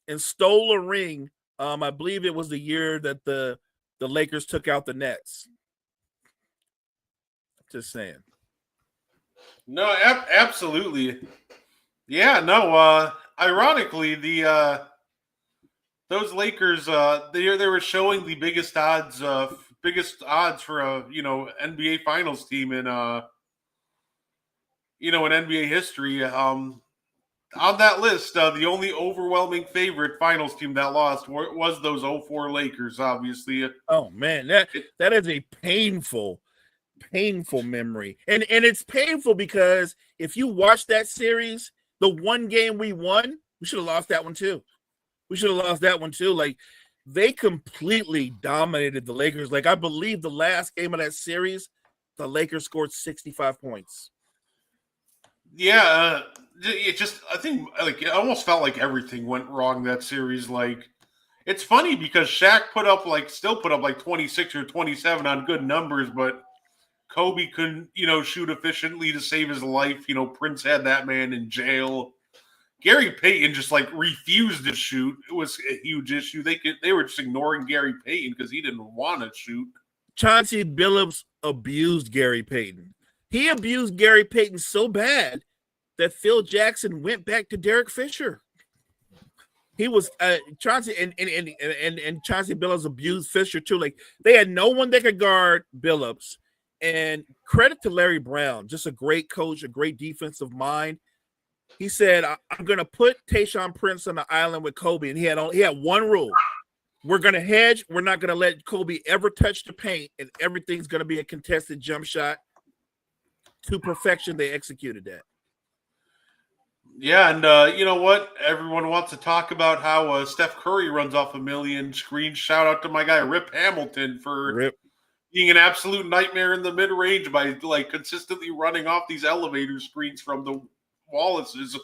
and stole a ring. I believe it was the year that the Lakers took out the Nets. Just saying. No, absolutely. Yeah, no. Ironically, those Lakers, they were showing the biggest odds for a NBA Finals team in in NBA history. On that list, the only overwhelming favorite Finals team that lost was those 04 Lakers. Obviously. Oh man, that is a painful memory, and it's painful because if you watch that series, the one game we won, we should have lost that one too. We should have lost that one too. Like they completely dominated the Lakers. Like I believe the last game of that series, the Lakers scored 65 points. Yeah, it just I think like it almost felt like everything went wrong that series. Like it's funny because Shaq still put up like 26 or 27 on good numbers, but Kobe couldn't, shoot efficiently to save his life. Prince had that man in jail. Gary Payton just like refused to shoot. It was a huge issue. They were just ignoring Gary Payton because he didn't want to shoot. Chauncey Billups abused Gary Payton. He abused Gary Payton so bad that Phil Jackson went back to Derek Fisher. He was Chauncey and Chauncey Billups abused Fisher too. Like they had no one that could guard Billups. And credit to Larry Brown, just a great coach, a great defensive mind. He said, "I'm going to put Tayshaun Prince on the island with Kobe," and he had one rule: we're going to hedge. We're not going to let Kobe ever touch the paint, and everything's going to be a contested jump shot. To perfection, they executed that. Yeah, and you know what? Everyone wants to talk about how Steph Curry runs off a million screens. Shout out to my guy Rip Hamilton for being an absolute nightmare in the mid-range by like consistently running off these elevator screens from the Wallaces.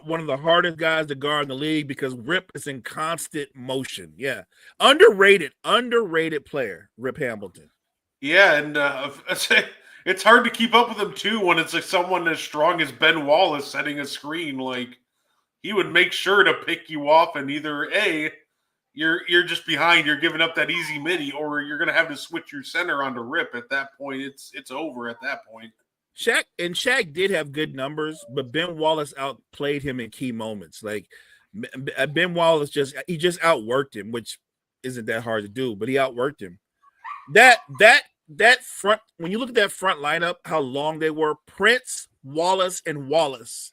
One of the hardest guys to guard in the league because Rip is in constant motion. Yeah, underrated player, Rip Hamilton. Yeah, and it's hard to keep up with him too when it's like someone as strong as Ben Wallace setting a screen. Like he would make sure to pick you off, and either you're just behind, you're giving up that easy midi, or you're gonna have to switch your center onto Rip. At that point, it's over. At that point, Shaq did have good numbers, but Ben Wallace outplayed him in key moments. Like Ben Wallace just outworked him, which isn't that hard to do, but he outworked him. That front, when you look at that front lineup, how long they were: Prince, Wallace, and Wallace.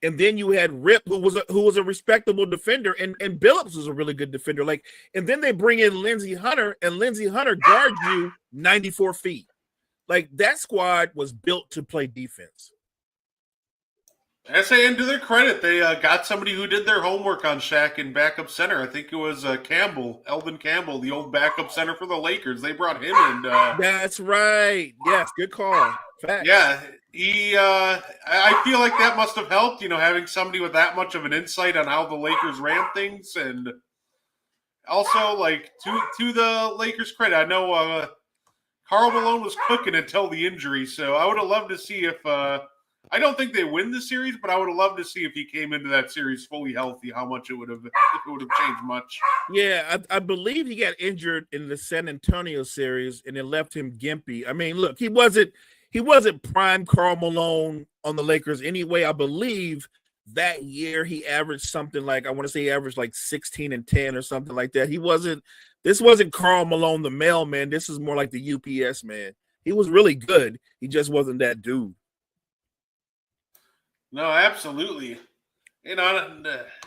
And then you had Rip, who was a respectable defender, and Billups was a really good defender. Like, and then they bring in Lindsey Hunter, and Lindsey Hunter guards you 94 feet. Like that squad was built to play defense. I say, and to their credit, they got somebody who did their homework on Shaq in backup center. I think it was Elvin Campbell, the old backup center for the Lakers. They brought him in. That's right. Yes, good call. Facts. Yeah, I feel like that must have helped, having somebody with that much of an insight on how the Lakers ran things. And also, like, to the Lakers' credit, I know Karl Malone was cooking until the injury, so I would have loved to see if I don't think they win the series, but I would have loved to see if he came into that series fully healthy, how much if it would have changed much. Yeah, I believe he got injured in the San Antonio series, and it left him gimpy. I mean, look, he wasn't prime Karl Malone on the Lakers anyway. I believe that year he averaged something like, I want to say he averaged like 16 and 10 or something like that. This wasn't Karl Malone the mailman. This is more like the UPS man. He was really good. He just wasn't that dude. No, absolutely.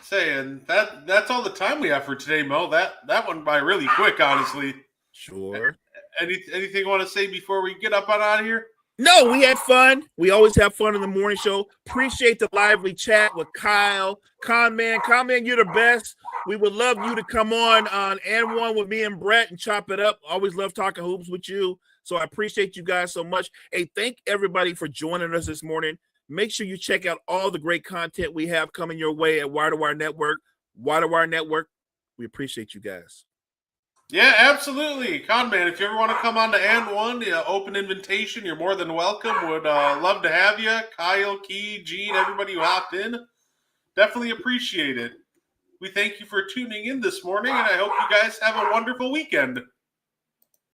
Saying that's all the time we have for today, Mo. That went by really quick, honestly. Sure. Anything you want to say before we get up and out of here? No, we had fun. We always have fun in the morning show. Appreciate the lively chat with Kyle. Con man, you're the best. We would love you to come on and one with me and Brett and chop it up. Always love talking hoops with you. So I appreciate you guys so much. Hey, thank everybody for joining us this morning. Make sure you check out all the great content we have coming your way at Wire to Wire Network. Wire to Wire Network. We appreciate you guys. Yeah, absolutely. Conman, if you ever want to come on to And One, open invitation, you're more than welcome. Would love to have you. Kyle, Key, Gene, everybody who hopped in. Definitely appreciate it. We thank you for tuning in this morning, and I hope you guys have a wonderful weekend.